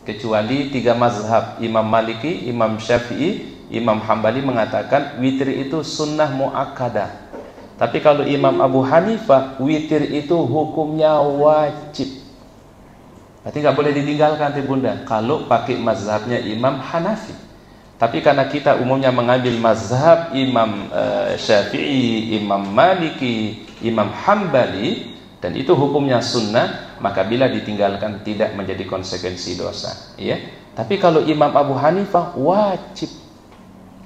Kecuali 3 mazhab, Imam Maliki, Imam Syafi'i, Imam Hambali mengatakan witir itu sunnah muakkadah. Tapi kalau Imam Abu Hanifah, witir itu hukumnya wajib. Berarti nggak boleh ditinggalkan ibunda kalau pakai mazhabnya Imam Hanafi. Tapi karena kita umumnya mengambil mazhab Imam Syafi'i, Imam Maliki, Imam Hambali, dan itu hukumnya sunnah, maka bila ditinggalkan tidak menjadi konsekuensi dosa, ya. Tapi kalau Imam Abu Hanifah wajib,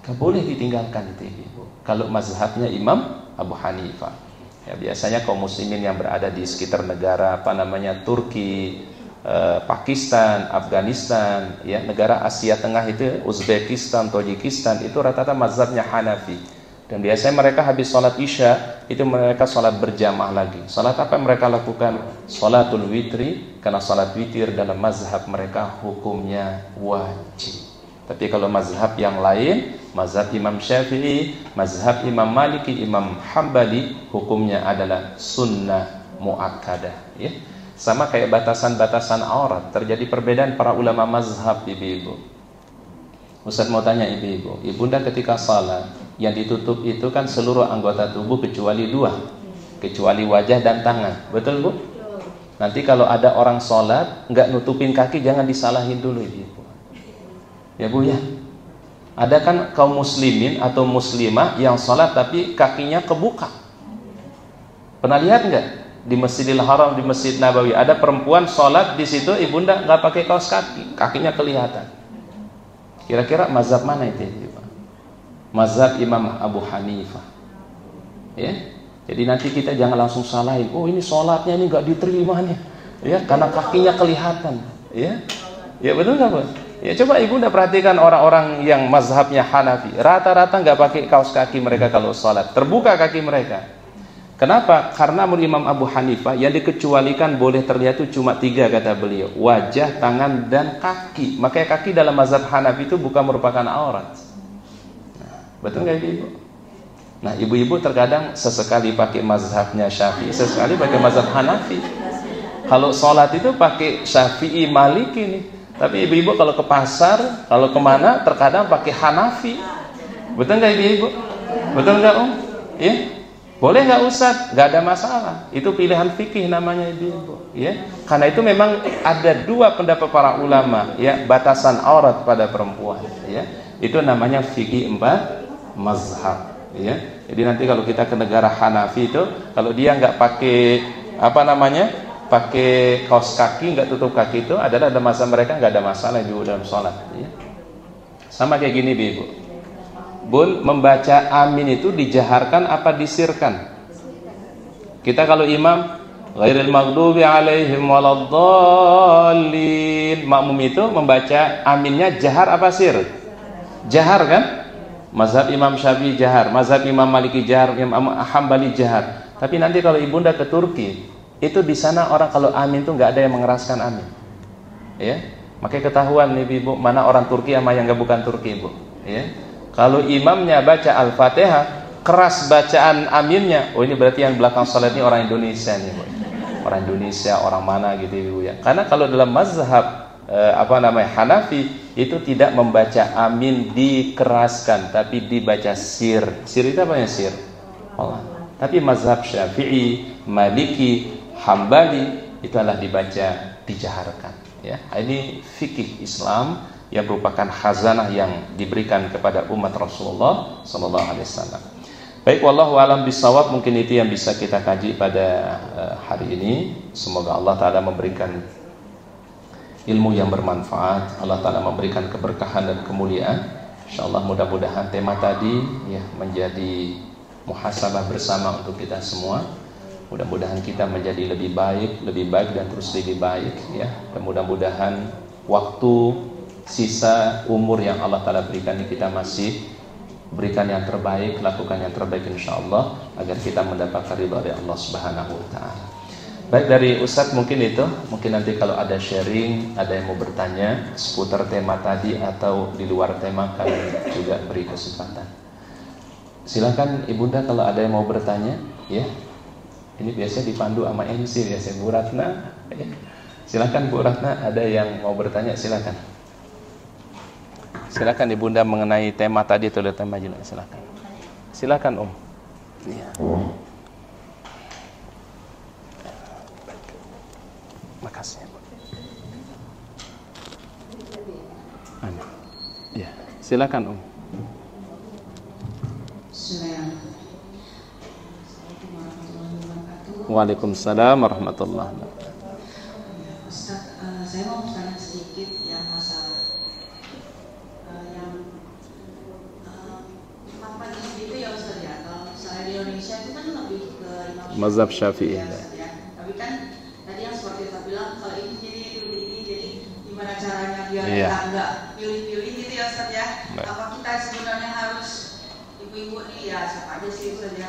nggak boleh ditinggalkan itu ibu. Kalau mazhabnya Imam Abu Hanifah, ya, biasanya kaum muslimin yang berada di sekitar negara Turki, Pakistan, Afghanistan, ya, negara Asia Tengah itu, Uzbekistan, Tajikistan, itu rata-rata mazhabnya Hanafi. Dan biasanya mereka habis sholat isya, itu mereka sholat berjamaah lagi. Sholat apa yang mereka lakukan? Sholatul witri, karena sholat witir dalam mazhab mereka hukumnya wajib. Tapi kalau mazhab yang lain, mazhab Imam Syafi'i, mazhab Imam Maliki, Imam Hambali, hukumnya adalah sunnah muakkadah, ya. Sama kayak batasan-batasan aurat, terjadi perbedaan para ulama mazhab, ibu-ibu. Ustaz mau tanya ibu-ibu, ibunda ketika salat yang ditutup itu kan seluruh anggota tubuh kecuali 2, kecuali wajah dan tangan, betul Bu? Nanti kalau ada orang salat nggak nutupin kaki, jangan disalahin dulu ibu. Ya Bu ya. Ada kan kaum muslimin atau muslimah yang salat tapi kakinya kebuka. Pernah lihat nggak? Di Masjidil Haram, di Masjid Nabawi, ada perempuan sholat di situ, ibunda nggak pakai kaos kaki, kakinya kelihatan. Kira-kira mazhab mana itu? Mazhab Imam Abu Hanifah, ya. Jadi nanti kita jangan langsung salahin, oh ini sholatnya ini nggak diterima nih, ya, karena kakinya kelihatan, ya. Ya betul nggak Bu? Ya coba ibunda perhatikan orang-orang yang mazhabnya Hanafi, rata-rata nggak pakai kaos kaki mereka kalau sholat, terbuka kaki mereka. Kenapa? Karena menurut Imam Abu Hanifah yang dikecualikan boleh terlihat itu cuma 3 kata beliau, wajah, tangan, dan kaki. Makanya kaki dalam mazhab Hanafi itu bukan merupakan aurat. Nah, betul nggak ibu? Nah ibu-ibu terkadang sesekali pakai mazhabnya Syafi'i, sesekali pakai mazhab Hanafi. Kalau sholat itu pakai Syafi'i, Maliki nih. Tapi ibu-ibu kalau ke pasar, kalau kemana terkadang pakai Hanafi. Betul nggak ibu-ibu? Betul nggak Om? Ya? Boleh nggak Ustaz? Nggak ada masalah. Itu pilihan fikih namanya ibu-ibu, ya. Karena itu memang ada 2 pendapat para ulama, ya, batasan aurat pada perempuan, ya. Itu namanya fikih 4 mazhab, Ya, jadi nanti kalau kita ke negara Hanafi itu, kalau dia nggak pakai pakai kaos kaki, nggak tutup kaki, itu adalah ada masa mereka nggak ada masalah juga dalam sholat. Ya. Sama kayak gini, Ibu. Bun, membaca amin itu dijaharkan apa disirkan? Kita kalau imam ghairil maghdubi alaihim waladdallin, makmum itu membaca aminnya jahar apa sir? Jahar kan? Mazhab Imam Syafi'i jahar, mazhab Imam Maliki jahar, Imam Hambali jahar. Tapi nanti kalau ibunda ke Turki, itu di sana orang kalau amin itu nggak ada yang mengeraskan amin. Ya, makanya ketahuan nih Ibu, mana orang Turki sama yang nggak bukan Turki, Ibu. Ya, kalau imamnya baca Al-Fatihah, keras bacaan aminnya, oh ini berarti yang belakang salat ini orang Indonesia nih, Bu. Orang Indonesia, orang mana gitu, Ibu ya. Karena kalau dalam mazhab Hanafi itu tidak membaca amin dikeraskan, tapi dibaca sir. Sir itu apa ya sir? Allah. Tapi mazhab Syafi'i, Maliki, Hambali itu adalah dibaca dijaharkan. Ya, ini fikih Islam yang merupakan khazanah yang diberikan kepada umat Rasulullah Sallallahu Alaihi Wasallam. Baik, wallahu alam bisawab, mungkin itu yang bisa kita kaji pada hari ini. Semoga Allah Ta'ala memberikan ilmu yang bermanfaat, Allah Ta'ala memberikan keberkahan dan kemuliaan. InsyaAllah mudah-mudahan tema tadi ya menjadi muhasabah bersama untuk kita semua. Mudah-mudahan kita menjadi lebih baik dan terus lebih baik ya. Dan mudah-mudahan waktu sisa umur yang Allah Ta'ala berikan ini kita masih berikan yang terbaik, lakukan yang terbaik insyaallah agar kita mendapatkan ridha dari Allah Subhanahu wa taala. Baik, dari Ustadz mungkin itu, mungkin nanti kalau ada sharing, ada yang mau bertanya seputar tema tadi atau di luar tema, kami juga beri kesempatan. Silakan Ibunda kalau ada yang mau bertanya, ya. Ini biasanya dipandu sama MC biasanya Bu Ratna, ya. Silakan Bu Ratna, ada yang mau bertanya silakan. Silakan Ibunda mengenai tema tadi atau tema juga, silakan. Silakan Om. Iya. Makasih. Ya, silakan Om. Waalaikumsalam warahmatullahi wabarakatuh. Ustaz, saya mau bertanya sedikit yang masalah maknanya itu ya Ustaz ya. Kalau misalnya di Indonesia itu kan lebih ke mazhab Syafi'i ya, ya. Tapi kan tadi yang seperti Ustaz bilang kalau ini jadi gimana caranya biar kita nggak pilih-pilih gitu ya Ustaz ya. Apa kita sebenarnya harus ibu-ibu nih ya siapa aja sih Ustaz ya.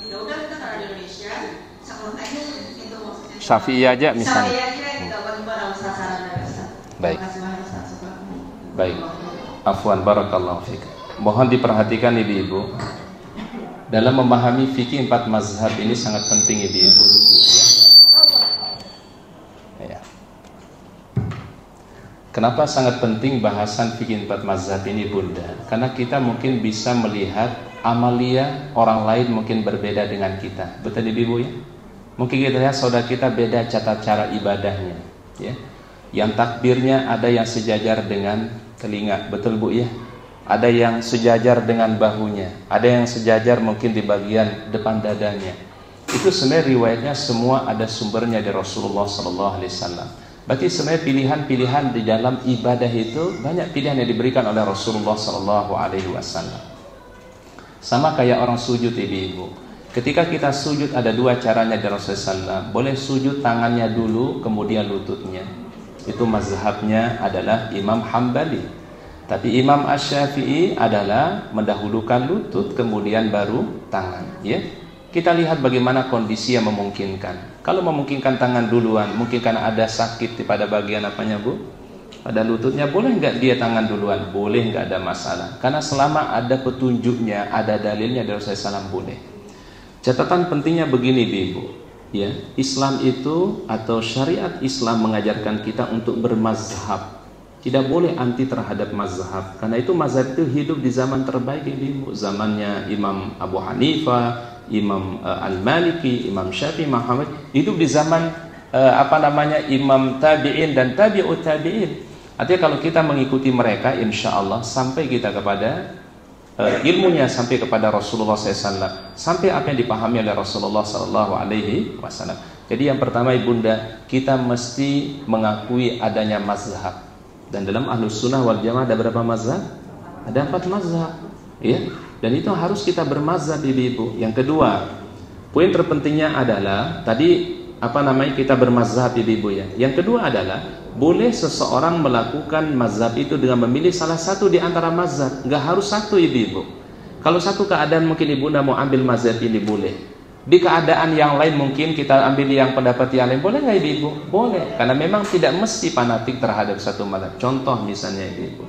Ya udah kita karena di Indonesia sakleknya itu maksudnya. Syafi'i aja misalnya. Syafi'i aja kita bagaimana Ustaz sarannya Ustaz. Baik. Baik. Afwan barakallahu fiik. Mohon diperhatikan ibu-ibu, dalam memahami fikih 4 mazhab ini sangat penting ibu-ibu. Ya. Kenapa sangat penting bahasan fikih 4 mazhab ini Bunda? Karena kita mungkin bisa melihat amalia orang lain mungkin berbeda dengan kita. Betul ibu-ibu ya? Mungkin kita lihat saudara kita beda cara ibadahnya, ya. Yang takbirnya ada yang sejajar dengan telinga, betul Bu ya? Ada yang sejajar dengan bahunya, ada yang sejajar mungkin di bagian depan dadanya. Itu sebenarnya riwayatnya semua ada sumbernya dari Rasulullah SAW. Berarti sebenarnya pilihan-pilihan di dalam ibadah itu banyak pilihan yang diberikan oleh Rasulullah SAW. Sama kayak orang sujud ibu-ibu. Ketika kita sujud ada 2 caranya dari Rasulullah SAW. Boleh sujud tangannya dulu, kemudian lututnya. Itu mazhabnya adalah Imam Hambali. Tapi Imam Asy-Syafi'i adalah mendahulukan lutut kemudian baru tangan, ya. Kita lihat bagaimana kondisi yang memungkinkan. Kalau memungkinkan tangan duluan, mungkin karena ada sakit pada bagian apanya Bu? Pada lututnya, boleh nggak dia tangan duluan? Boleh, nggak ada masalah. Karena selama ada petunjuknya, ada dalilnya dari Rasulullah SAW, boleh. Catatan pentingnya begini Ibu, ya. Islam itu atau syariat Islam mengajarkan kita untuk bermazhab. Tidak boleh anti terhadap mazhab. Karena itu mazhab itu hidup di zaman terbaik ibu. Zamannya Imam Abu Hanifah, Imam Al-Maliki, Imam Syafi'i, Muhammad. Hidup di zaman Imam Tabi'in dan Tabi'ut Tabi'in. Artinya kalau kita mengikuti mereka, insya Allah sampai kita kepada ilmunya sampai kepada Rasulullah SAW, sampai apa yang dipahami oleh Rasulullah SAW. Jadi yang pertama ibunda, kita mesti mengakui adanya mazhab. Dan dalam Ahlus Sunnah wal Jamaah ada berapa mazhab? Ada 4 mazhab, ya. Dan itu harus kita bermazhab, ibu-ibu. Yang kedua, poin terpentingnya adalah tadi kita bermazhab, ibu-ibu ya. Yang kedua adalah boleh seseorang melakukan mazhab itu dengan memilih salah satu di antara mazhab. Nggak harus satu, ibu-ibu. Kalau satu keadaan mungkin ibunda mau ambil mazhab ini boleh. Di keadaan yang lain mungkin kita ambil yang pendapat yang lain, boleh nggak ibu-ibu? Boleh, karena memang tidak mesti fanatik terhadap satu mazhab. Contoh misalnya ibu-ibu,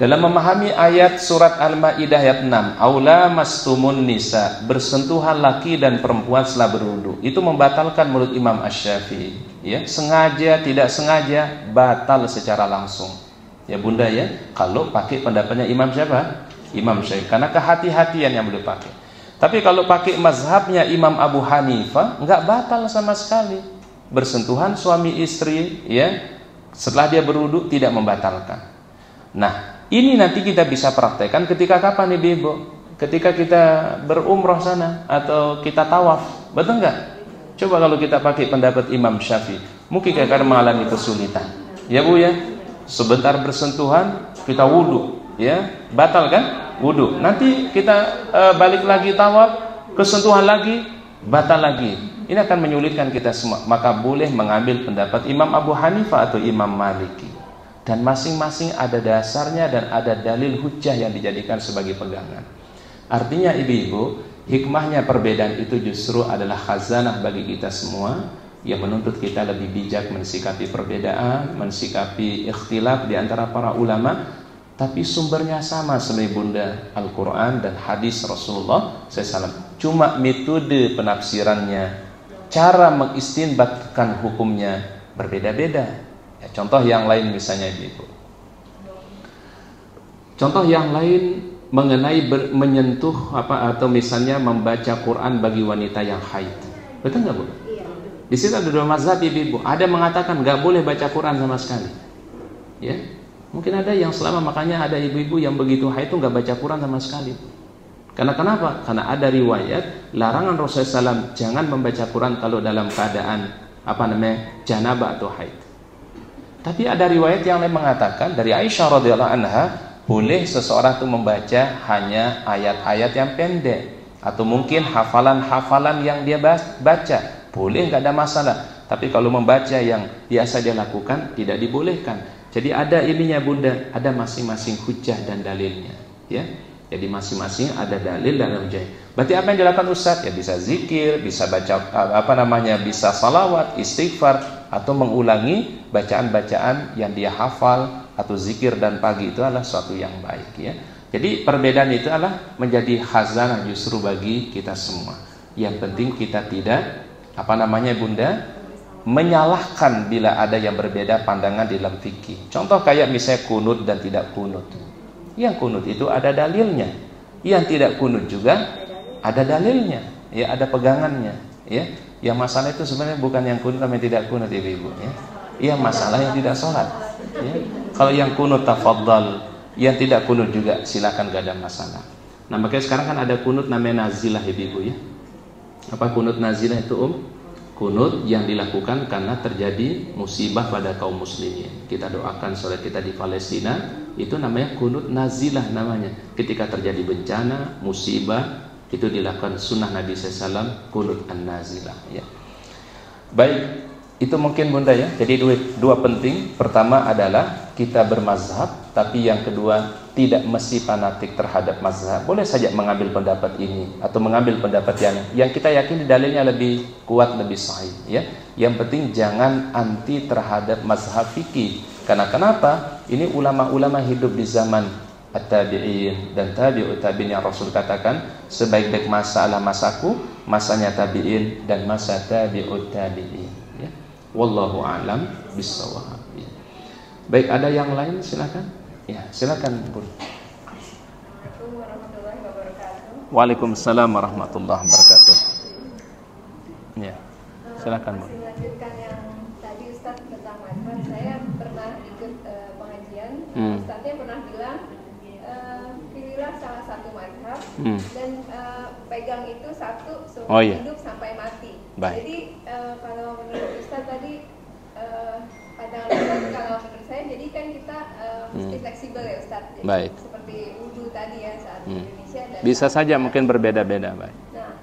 dalam memahami ayat surat Al-Maidah ayat 6, aula mastumun nisa, bersentuhan laki dan perempuan setelah berwudu, itu membatalkan menurut Imam Asy-Syafi'i, ya, sengaja tidak sengaja batal secara langsung, ya bunda ya, kalau pakai pendapatnya Imam siapa? Imam Syafi'i, karena kehati-hatian yang boleh pakai. Tapi kalau pakai mazhabnya Imam Abu Hanifah, enggak batal sama sekali. Bersentuhan suami istri, ya, setelah dia berwudu tidak membatalkan. Nah, ini nanti kita bisa praktekkan ketika kapan ibu-ibu? Ketika kita berumrah sana atau kita tawaf, betul enggak? Coba kalau kita pakai pendapat Imam Syafi'i, mungkin kita akan mengalami kesulitan. Ya bu ya, sebentar bersentuhan kita wudu, ya, batal kan? Wudu. Nanti kita balik lagi tawaf, kesentuhan lagi, batal lagi. Ini akan menyulitkan kita semua. Maka boleh mengambil pendapat Imam Abu Hanifah atau Imam Maliki. Dan masing-masing ada dasarnya dan ada dalil hujjah yang dijadikan sebagai pegangan. Artinya ibu-ibu, hikmahnya perbedaan itu justru adalah khazanah bagi kita semua yang menuntut kita lebih bijak mensikapi perbedaan, mensikapi ikhtilaf di antara para ulama. Tapi sumbernya sama sebagai bunda, Al-Quran dan hadis Rasulullah SAW. Cuma metode penafsirannya, cara mengistinbatkan hukumnya berbeda-beda. Ya, contoh yang lain misalnya ibu. Contoh yang lain mengenai menyentuh atau misalnya membaca Quran bagi wanita yang haid. Betul nggak bu? Di situ ada 2 mazhab ibu. Ada mengatakan nggak boleh baca Quran sama sekali. Ya. Mungkin ada yang selama, makanya ada ibu-ibu yang begitu haid itu nggak baca Quran sama sekali. Karena kenapa? Karena ada riwayat larangan Rasulullah SAW jangan membaca Quran kalau dalam keadaan janabah atau haid. Tapi ada riwayat yang lain mengatakan dari Aisyah radhiyallahu anha, boleh seseorang itu membaca hanya ayat-ayat yang pendek atau mungkin hafalan-hafalan yang dia baca, boleh, nggak ada masalah. Tapi kalau membaca yang biasa dia lakukan tidak dibolehkan. Jadi ada ininya bunda, ada masing-masing hujjah dan dalilnya, ya. Jadi masing-masing ada dalil dan hujjah. Berarti apa yang dilakukan Ustaz? Ya bisa zikir, bisa baca bisa salawat, istighfar, atau mengulangi bacaan-bacaan yang dia hafal atau zikir dan pagi, itu adalah suatu yang baik, ya. Jadi perbedaan itu adalah menjadi khazanah justru bagi kita semua. Yang penting kita tidak bunda, menyalahkan bila ada yang berbeda pandangan dalam fikih. Contoh kayak misalnya kunut dan tidak kunut. Yang kunut itu ada dalilnya. Yang tidak kunut juga ada dalilnya. Ya, ada pegangannya. Ya, yang masalah itu sebenarnya bukan yang kunut sama yang tidak kunut ibu-ibu. Ya, yang masalah yang tidak sholat. Ya. Kalau yang kunut tafadhal, yang tidak kunut juga silakan, gak ada masalah. Nah makanya sekarang kan ada kunut namanya nazilah ibu-ibu ya. Apa kunut nazilah itu Kunut yang dilakukan karena terjadi musibah pada kaum muslimin. Kita doakan saudara kita di Palestina, itu namanya kunut nazilah namanya. Ketika terjadi bencana, musibah, itu dilakukan sunnah Nabi SAW, kunut an-nazilah ya. Baik, itu mungkin bunda ya. Jadi dua penting. Pertama adalah kita bermazhab, tapi yang kedua tidak mesti fanatik terhadap mazhab. Boleh saja mengambil pendapat ini atau mengambil pendapat yang kita yakini dalilnya lebih kuat, lebih sahih ya. Yang penting jangan anti terhadap mazhab fikih. Karena kenapa? Ini ulama-ulama hidup di zaman at-tabi'in dan tabi'ut tabi'in yang Rasul katakan sebaik-baik masa adalah masaku, masanya tabi'in dan masa tabi'ut tabi'in ya. Wallahu a'lam bissawab. Ya. Baik, ada yang lain silakan. Ya, silakan Bu. Assalamualaikum warahmatullahi wabarakatuh. Waalaikumsalam warahmatullahi wabarakatuh. Ya, silakan Bu. Masih melanjutkan yang tadi Ustaz tentang mazhab. Saya pernah ikut pengajian. Ustaznya pernah bilang pilih pilih salah satu mazhab dan pegang itu satu hidup sampai mati. Baik. Jadi kalau menurut Ustaz tadi pandangan Ustaz, kalau menurut saya jadi kan kita mesti fleksibel ya Ustaz. Jadi, baik. Seperti wudhu tadi ya saat di Indonesia dan bisa saja mungkin berbeda-beda, baik. Nah,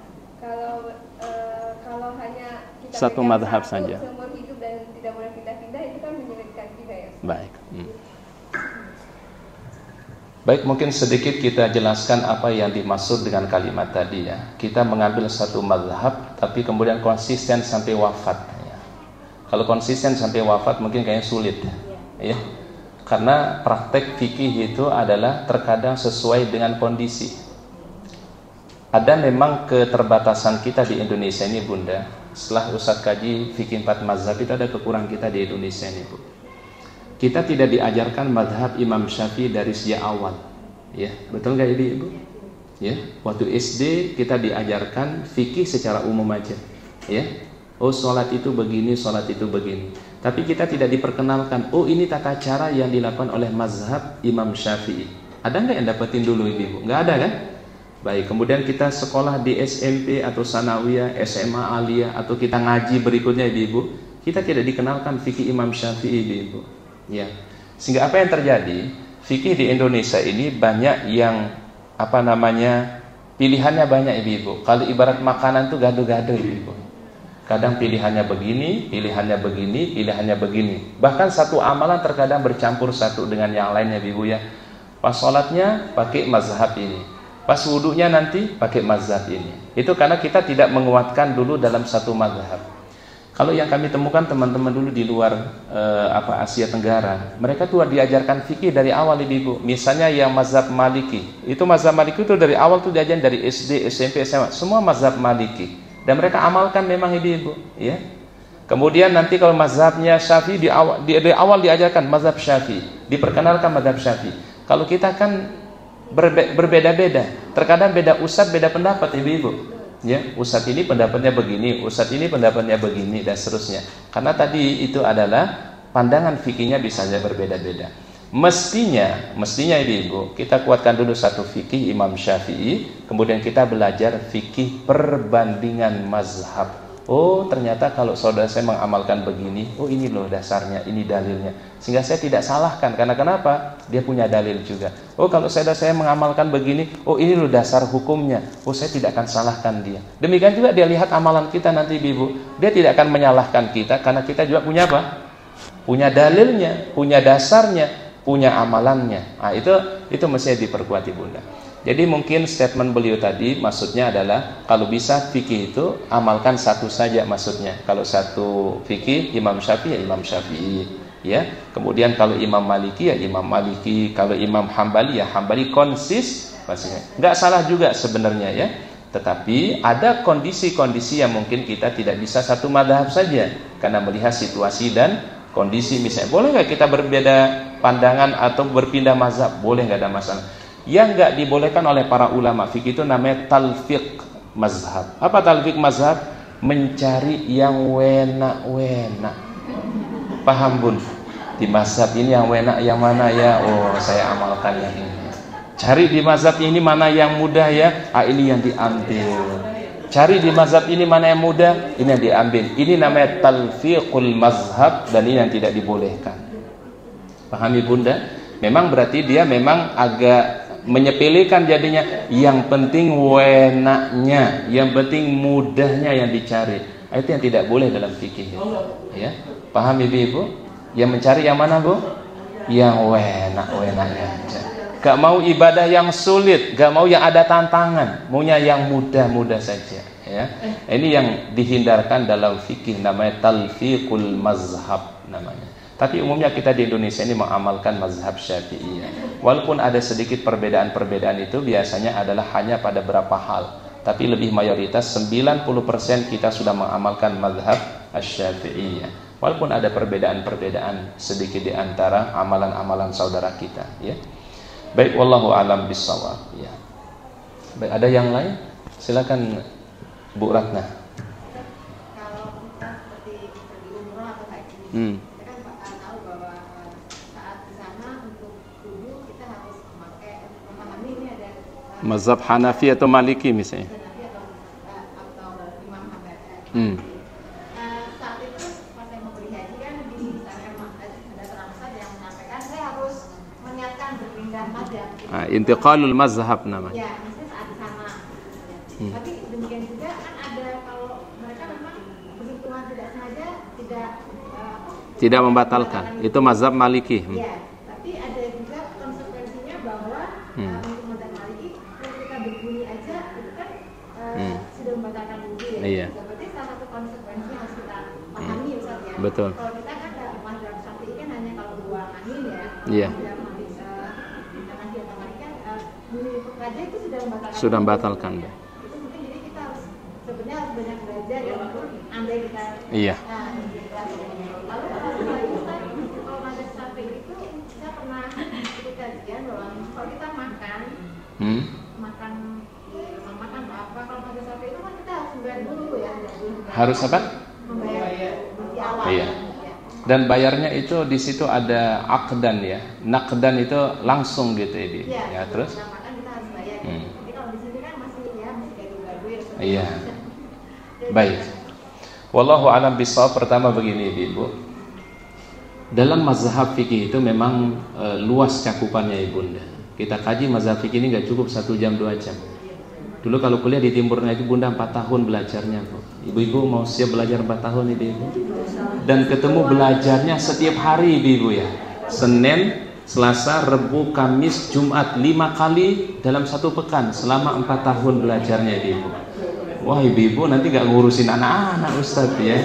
kalau hanya kita satu pegang mazhab satu saja seumur hidup dan tidak boleh pindah-pindah, itu kan menyulitkan juga ya Ustaz. baik. Baik, mungkin sedikit kita jelaskan apa yang dimaksud dengan kalimat tadi ya. Kita mengambil satu mazhab tapi kemudian konsisten sampai wafat ya. Kalau konsisten sampai wafat mungkin kayaknya sulit ya. Karena praktek fikih itu adalah terkadang sesuai dengan kondisi. Ada memang keterbatasan kita di Indonesia ini Bunda. Setelah Ustadz kaji fikih 4 mazhab itu ada kekurangan kita di Indonesia ini Bu. Kita tidak diajarkan mazhab Imam Syafi'i dari sejak awal, ya betul nggak Ibu? Ya, waktu SD kita diajarkan fikih secara umum aja, ya. Oh sholat itu begini, sholat itu begini. Tapi kita tidak diperkenalkan. Oh ini tata cara yang dilakukan oleh mazhab Imam Syafi'i. Ada nggak yang dapetin dulu Ibu? Nggak ada kan? Baik, kemudian kita sekolah di SMP atau sanawiyah, SMA aliyah, atau kita ngaji berikutnya Ibu, kita tidak dikenalkan fikih Imam Syafi'i Ibu. Ya, sehingga apa yang terjadi? Fikih di Indonesia ini banyak yang pilihannya banyak Ibu. Kalau ibarat makanan tuh gado-gado Ibu. Kadang pilihannya begini, pilihannya begini, pilihannya begini. Bahkan satu amalan terkadang bercampur satu dengan yang lainnya Ibu ya. Pas sholatnya pakai mazhab ini, pas wudunya nanti pakai mazhab ini. Itu karena kita tidak menguatkan dulu dalam satu mazhab. Kalau yang kami temukan teman-teman dulu di luar Asia Tenggara, mereka tuh diajarkan fikih dari awal Ibu. Misalnya yang mazhab Maliki, itu mazhab Maliki itu dari awal tuh diajarin dari SD, SMP, SMA, semua mazhab Maliki. Dan mereka amalkan memang Ibu, ya. Kemudian nanti kalau mazhabnya Syafi'i dari awal diajarkan mazhab Syafi'i, diperkenalkan mazhab Syafi'i. Kalau kita kan berbeda-beda, terkadang beda ustadz, beda pendapat Ibu. Ya, ustadz ini pendapatnya begini, ustadz ini pendapatnya begini dan seterusnya. Karena tadi itu adalah pandangan fikihnya bisa saja berbeda-beda. Mestinya Ibu, kita kuatkan dulu satu fikih Imam Syafi'i, kemudian kita belajar fikih perbandingan mazhab. Oh, ternyata kalau saudara saya mengamalkan begini, oh ini loh dasarnya, ini dalilnya. Sehingga saya tidak salahkan, karena kenapa? Dia punya dalil juga. Oh, kalau saudara saya mengamalkan begini, oh ini loh dasar hukumnya. Oh, saya tidak akan salahkan dia. Demikian juga dia lihat amalan kita nanti Ibu. Dia tidak akan menyalahkan kita, karena kita juga punya apa? Punya dalilnya, punya dasarnya, punya amalannya. Nah, itu mesti diperkuat Bunda. Jadi mungkin statement beliau tadi maksudnya adalah kalau bisa fikih itu amalkan satu saja maksudnya. Kalau satu fikih Imam Syafi'i ya Imam Syafi'i, ya. Kemudian kalau Imam Maliki ya Imam Maliki, kalau Imam Hambali ya Hambali, konsis maksudnya. Enggak salah juga sebenarnya ya. Tetapi ada kondisi-kondisi yang mungkin kita tidak bisa satu mazhab saja karena melihat situasi dan kondisi. Misalnya boleh nggak kita berbeda pandangan atau berpindah mazhab? Boleh, nggak ada masalah. Yang nggak dibolehkan oleh para ulama fikih itu namanya talfiq mazhab. Apa talfiq mazhab? Mencari yang wena-wena. Paham Bun? Di mazhab ini yang wena yang mana ya? Oh, saya amalkan yang ini. Cari di mazhab ini mana yang mudah ya? Ah, ini yang diambil. Cari di mazhab ini mana yang mudah? Ini yang diambil. Ini namanya talfiqul mazhab dan ini yang tidak dibolehkan. Pahami Bunda? Memang berarti dia memang agak menyepelekan jadinya. Yang penting wenaknya, yang penting mudahnya yang dicari. Itu yang tidak boleh dalam fikih. Ya, paham Ibu? Yang mencari yang mana Bu? Yang wenak-wenaknya. Gak mau ibadah yang sulit, gak mau yang ada tantangan, maunya yang mudah-mudah saja. Ya, ini yang dihindarkan dalam fikih namanya talfiqul mazhab namanya. Tapi umumnya kita di Indonesia ini mengamalkan mazhab Syafi'iyah. Walaupun ada sedikit perbedaan-perbedaan itu biasanya adalah hanya pada beberapa hal. Tapi lebih mayoritas 90% kita sudah mengamalkan mazhab Asy-Syafi'iyah. Walaupun ada perbedaan-perbedaan sedikit di antara amalan-amalan saudara kita, ya. Baik, wallahu a'lam bishawab, ya. Baik, ada yang lain? Silakan Bu Ratna. Kalau kita seperti di umroh atau haji, memahami ini ada Mazhab Hanafi atau Maliki misalnya. Hanafi atau Imam Hambali. Saat itu pas saya mau beli haji kan di sana ada seorang ustaz yang menyampaikan saya harus meniatkan berpindah mazhab. Intiqalul mazhab namanya. Ya, maksudnya saat di sana. Tapi demikian juga kan ada kalau mereka memang perhitungan tidak sengaja tidak membatalkan. Itu mazhab Maliki. Ya, tapi ada juga konsekuensinya bahwa untuk mazhab Maliki ketika berbunyi aja itu kan sudah membatalkan wudu ya. Iya. Berarti salah satu konsekuensi yang harus kita pahami Ustaz ya. Betul. Kalau kita kan mazhab Syafi'i kan hanya kalau buang angin ya. Iya. Mazhab Hanafi atau Maliki kan bunyi aja itu sudah membatalkan. Sudah membatalkan. Ya. Itu mungkin jadi kita harus sebenarnya harus banyak belajar ya untuk andai kita. Iya. Lalu kalau mazhab Syafi'i itu saya pernah ikut kajian bahwa kalau kita makan makan apa kalau mazhab Syafi'i itu kan kita harus membayar dulu ya. Harus apa? Membayar di awal. Iya. Dan bayarnya itu di situ ada akdan ya. Nakdan itu langsung gitu ya. Ya terus? Kita makan kita harus bayar. Jadi kalau di sini kan masih gaduh-gaduh ya. Iya. Baik. Wallahu a'lam bishawab. Pertama begini Ibu. Dalam mazhab fikih itu memang luas cakupannya Ibunda. Kita kaji mazhab fikih ini nggak cukup 1 jam 2 jam. Dulu kalau kuliah di Timurnya itu Bunda 4 tahun belajarnya kok. Ibu-ibu mau siap belajar 4 tahun Ibu? Dan ketemu belajarnya setiap hari Ibu ya. Senin, Selasa, Rebu, Kamis, Jumat 5 kali dalam 1 pekan selama 4 tahun belajarnya Ibu. Wah ibu-ibu nanti gak ngurusin anak-anak Ustadz ya.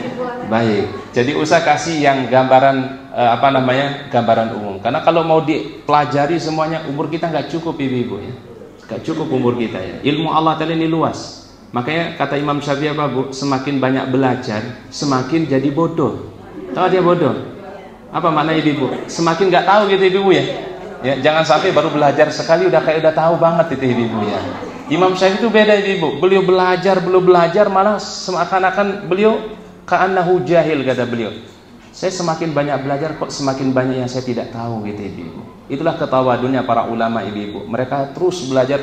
Baik. Jadi usah kasih yang gambaran gambaran umum. Karena kalau mau dipelajari semuanya umur kita gak cukup ibu-ibu ya. Gak cukup umur kita ya. Ilmu Allah Ta'ala ini luas. Makanya kata Imam Syafi'i apa Bu? Semakin banyak belajar, semakin jadi bodoh. Tahu dia bodoh? Apa makna ibu-ibu? Semakin gak tahu gitu ibu-ibu ya. Ya, jangan sampai baru belajar sekali udah tahu banget itu ibu-ibu ya. Imam Syafi'i itu beda ibu. Beliau belum belajar malah seakan-akan beliau ka'annahu jahil kata beliau. Saya semakin banyak belajar kok semakin banyak yang saya tidak tahu gitu ibu. Itulah ketawadunnya para ulama ibu. Mereka terus belajar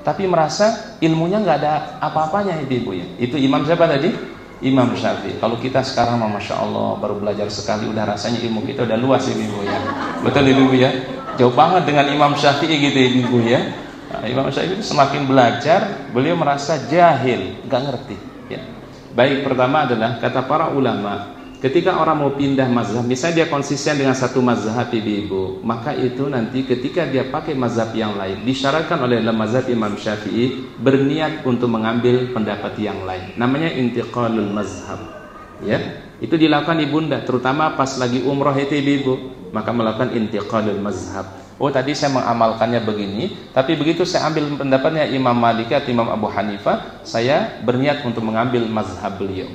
tapi merasa ilmunya nggak ada apa-apanya ibu ya. Itu Imam siapa tadi? Imam Syafi'i. Kalau kita sekarang Masya Allah baru belajar sekali udah rasanya ilmu kita udah luas ibu ya. Betul ibu ya. Jauh banget dengan Imam Syafi'i gitu ibu ya. Nah, Imam Syafi'i itu semakin belajar beliau merasa jahil, nggak ngerti ya. Baik, pertama adalah kata para ulama ketika orang mau pindah mazhab, misalnya dia konsisten dengan satu mazhab ibu, maka itu nanti ketika dia pakai mazhab yang lain disyaratkan oleh dalam mazhab Imam Syafi'i berniat untuk mengambil pendapat yang lain, namanya intiqalul mazhab ya. Itu dilakukan ibunda terutama pas lagi umroh itu ibu, maka melakukan intiqalul mazhab. Oh tadi saya mengamalkannya begini, tapi begitu saya ambil pendapatnya Imam Malik atau Imam Abu Hanifah, saya berniat untuk mengambil mazhab beliau.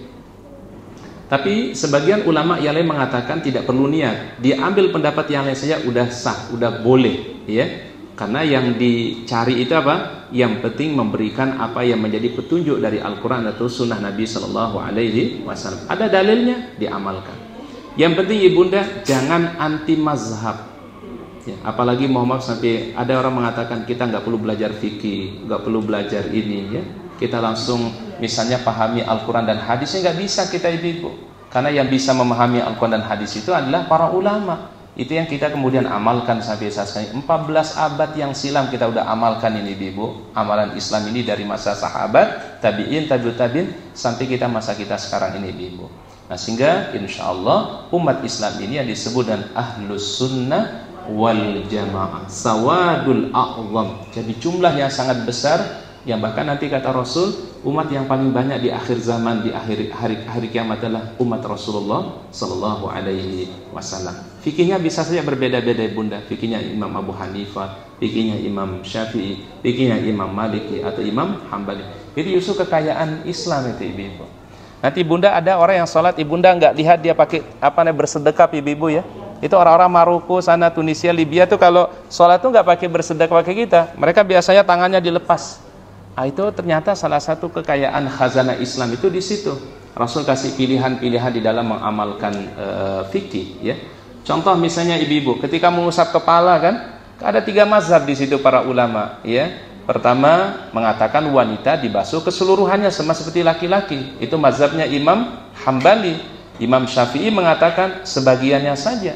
Tapi sebagian ulama yang lain mengatakan tidak perlu niat, dia ambil pendapat yang lain saja udah sah, udah boleh ya. Karena yang dicari itu apa? Yang penting memberikan apa yang menjadi petunjuk dari Al-Quran atau Sunnah Nabi Sallallahu Alaihi Wasallam. Ada dalilnya, diamalkan. Yang penting ibunda jangan anti mazhab. Ya, apalagi Muhammad sampai ada orang mengatakan kita nggak perlu belajar fikih, nggak perlu belajar ini ya. Kita langsung misalnya pahami Al-Quran dan hadisnya nggak bisa kita ibu. Karena yang bisa memahami Al-Quran dan hadis itu adalah para ulama. Itu yang kita kemudian amalkan sampai saat sekarang. 14 abad yang silam kita udah amalkan ini ibu. Amalan Islam ini dari masa sahabat, tabi'in, tabi'ut tabi'in sampai kita masa kita sekarang ini ibu. Nah sehingga insya Allah umat Islam ini yang disebut dengan Ahlus Sunnah wal Jamaah, sawadul a'zam. Jadi jumlah yang sangat besar yang bahkan nanti kata Rasul umat yang paling banyak di akhir zaman di akhir hari kiamat adalah umat Rasulullah Sallallahu Alaihi Wasallam. Fikihnya bisa saja berbeda-beda bunda. Fikihnya Imam Abu Hanifah, fikihnya Imam Syafi'i, fikihnya Imam Maliki atau Imam Hambali. Jadi justru kekayaan Islam itu ibu. Nanti bunda ada orang yang sholat ibunda nggak lihat dia pakai bersedekap ibu ya. Itu orang-orang Maroko sana, Tunisia, Libya tuh kalau sholat tuh nggak pakai bersedekap pakai kita. Mereka biasanya tangannya dilepas. Nah, itu ternyata salah satu kekayaan khazanah Islam itu di situ. Rasul kasih pilihan-pilihan di dalam mengamalkan fikih ya. Contoh misalnya ibu-ibu ketika mengusap kepala kan ada 3 mazhab di situ para ulama ya. pertama mengatakan wanita dibasuh keseluruhannya sama seperti laki-laki. Itu mazhabnya Imam Hambali. Imam Syafi'i mengatakan sebagiannya saja.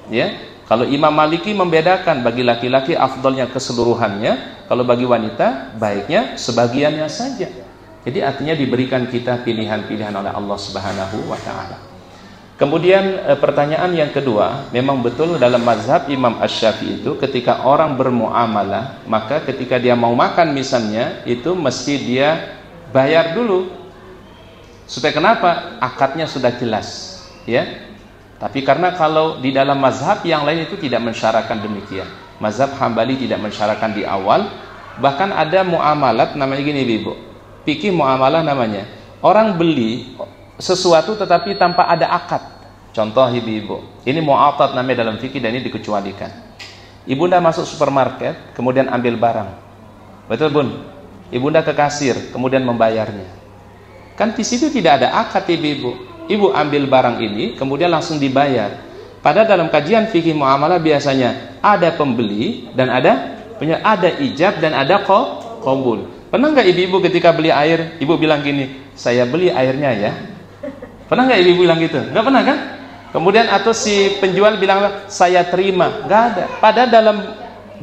Ya, kalau Imam Maliki membedakan, bagi laki-laki afdalnya keseluruhannya, kalau bagi wanita baiknya sebagiannya saja. Jadi artinya diberikan kita pilihan-pilihan oleh Allah Subhanahu wa taala. Kemudian pertanyaan yang kedua, memang betul dalam mazhab Imam Asy-Syafi'i itu ketika orang bermuamalah, maka ketika dia mau makan misalnya, itu mesti dia bayar dulu. Supaya kenapa? Akadnya sudah jelas, ya. Tapi karena kalau di dalam mazhab yang lain itu tidak mensyaratkan demikian. Mazhab Hambali tidak mensyaratkan di awal. Bahkan ada muamalat namanya gini, Ibu. Fikih muamalah namanya. Orang beli sesuatu tetapi tanpa ada akad. Contoh Ibu. Ini mu'atad namanya dalam fikih dan ini dikecualikan. Ibunda masuk supermarket, kemudian ambil barang. Betul, Bun? Ibunda ke kasir, kemudian membayarnya. Kan di situ tidak ada akad, Ibu. Ibu ambil barang ini, kemudian langsung dibayar. Padahal dalam kajian fikih muamalah biasanya ada pembeli dan ada ijab dan ada qabul. Pernah nggak ibu ketika beli air, ibu bilang gini, saya beli airnya ya? Pernah nggak ibu bilang gitu? Nggak pernah kan? Kemudian atau si penjual bilang, saya terima. Nggak ada. Padahal dalam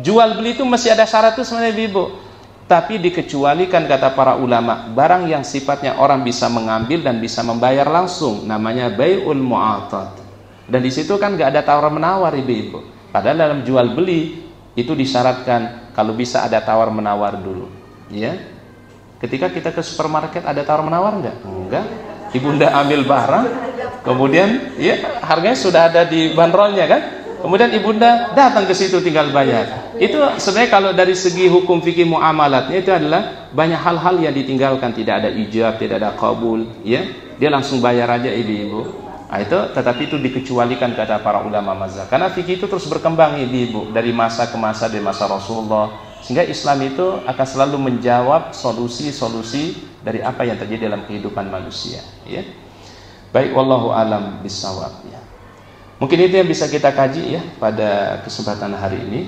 jual beli itu masih ada syarat itu sebenarnya ibu. Tapi dikecualikan kata para ulama, barang yang sifatnya orang bisa mengambil dan bisa membayar langsung, namanya bai'ul mu'atad. Dan di situ kan nggak ada tawar menawar ibu. Padahal dalam jual beli itu disyaratkan kalau bisa ada tawar menawar dulu. Ya, ketika kita ke supermarket ada tawar menawar enggak? Ibunda ambil barang, kemudian ya harganya sudah ada di bandrolnya kan? Kemudian ibunda datang ke situ tinggal bayar. Itu sebenarnya kalau dari segi hukum fikih muamalatnya itu adalah banyak hal-hal yang ditinggalkan, tidak ada ijab, tidak ada qabul, ya. Dia langsung bayar aja ibu-ibu. Nah, itu tetapi itu dikecualikan kata para ulama mazhab. Karena fikih itu terus berkembang ibu-ibu dari masa ke masa, dari masa Rasulullah, sehingga Islam itu akan selalu menjawab solusi-solusi dari apa yang terjadi dalam kehidupan manusia, ya. Baik, wallahu alam bissawab, ya. Mungkin itu yang bisa kita kaji ya pada kesempatan hari ini.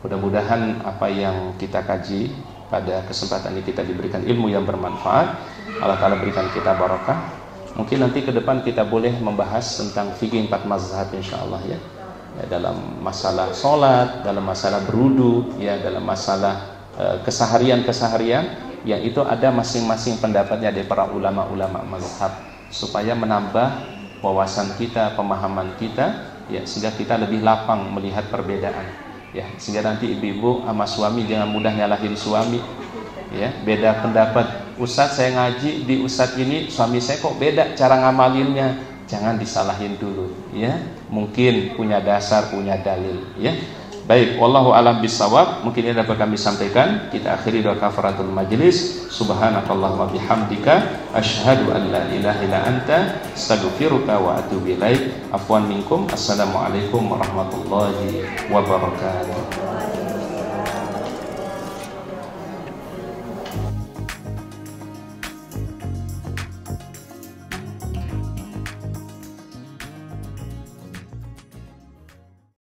Mudah-mudahan apa yang kita kaji pada kesempatan ini kita diberikan ilmu yang bermanfaat. Allah Ta'ala berikan kita barakah. Mungkin nanti ke depan kita boleh membahas tentang fikih 4 mazhab insyaallah ya. Dalam masalah sholat, dalam masalah berudu, ya, dalam masalah keseharian-keseharian yang itu ada masing-masing pendapatnya dari para ulama-ulama mazhab supaya menambah wawasan kita, pemahaman kita, ya, sehingga kita lebih lapang melihat perbedaan, ya, sehingga nanti ibu-ibu sama suami jangan mudah nyalahin suami, ya, beda pendapat, ustadz saya ngaji di ustadz ini, suami saya kok beda cara ngamalinnya, jangan disalahin dulu, ya, mungkin punya dasar, punya dalil, ya. Baik, wallahu alam bisawab. Mungkin ini dapat kami sampaikan. Kita akhiri doa kafaratul majlis. Subhanakallahumma bihamdika asyhadu an la ilaha illa anta astaghfiruka wa atubu ilaik. Afwan minkum. Assalamualaikum warahmatullahi wabarakatuh.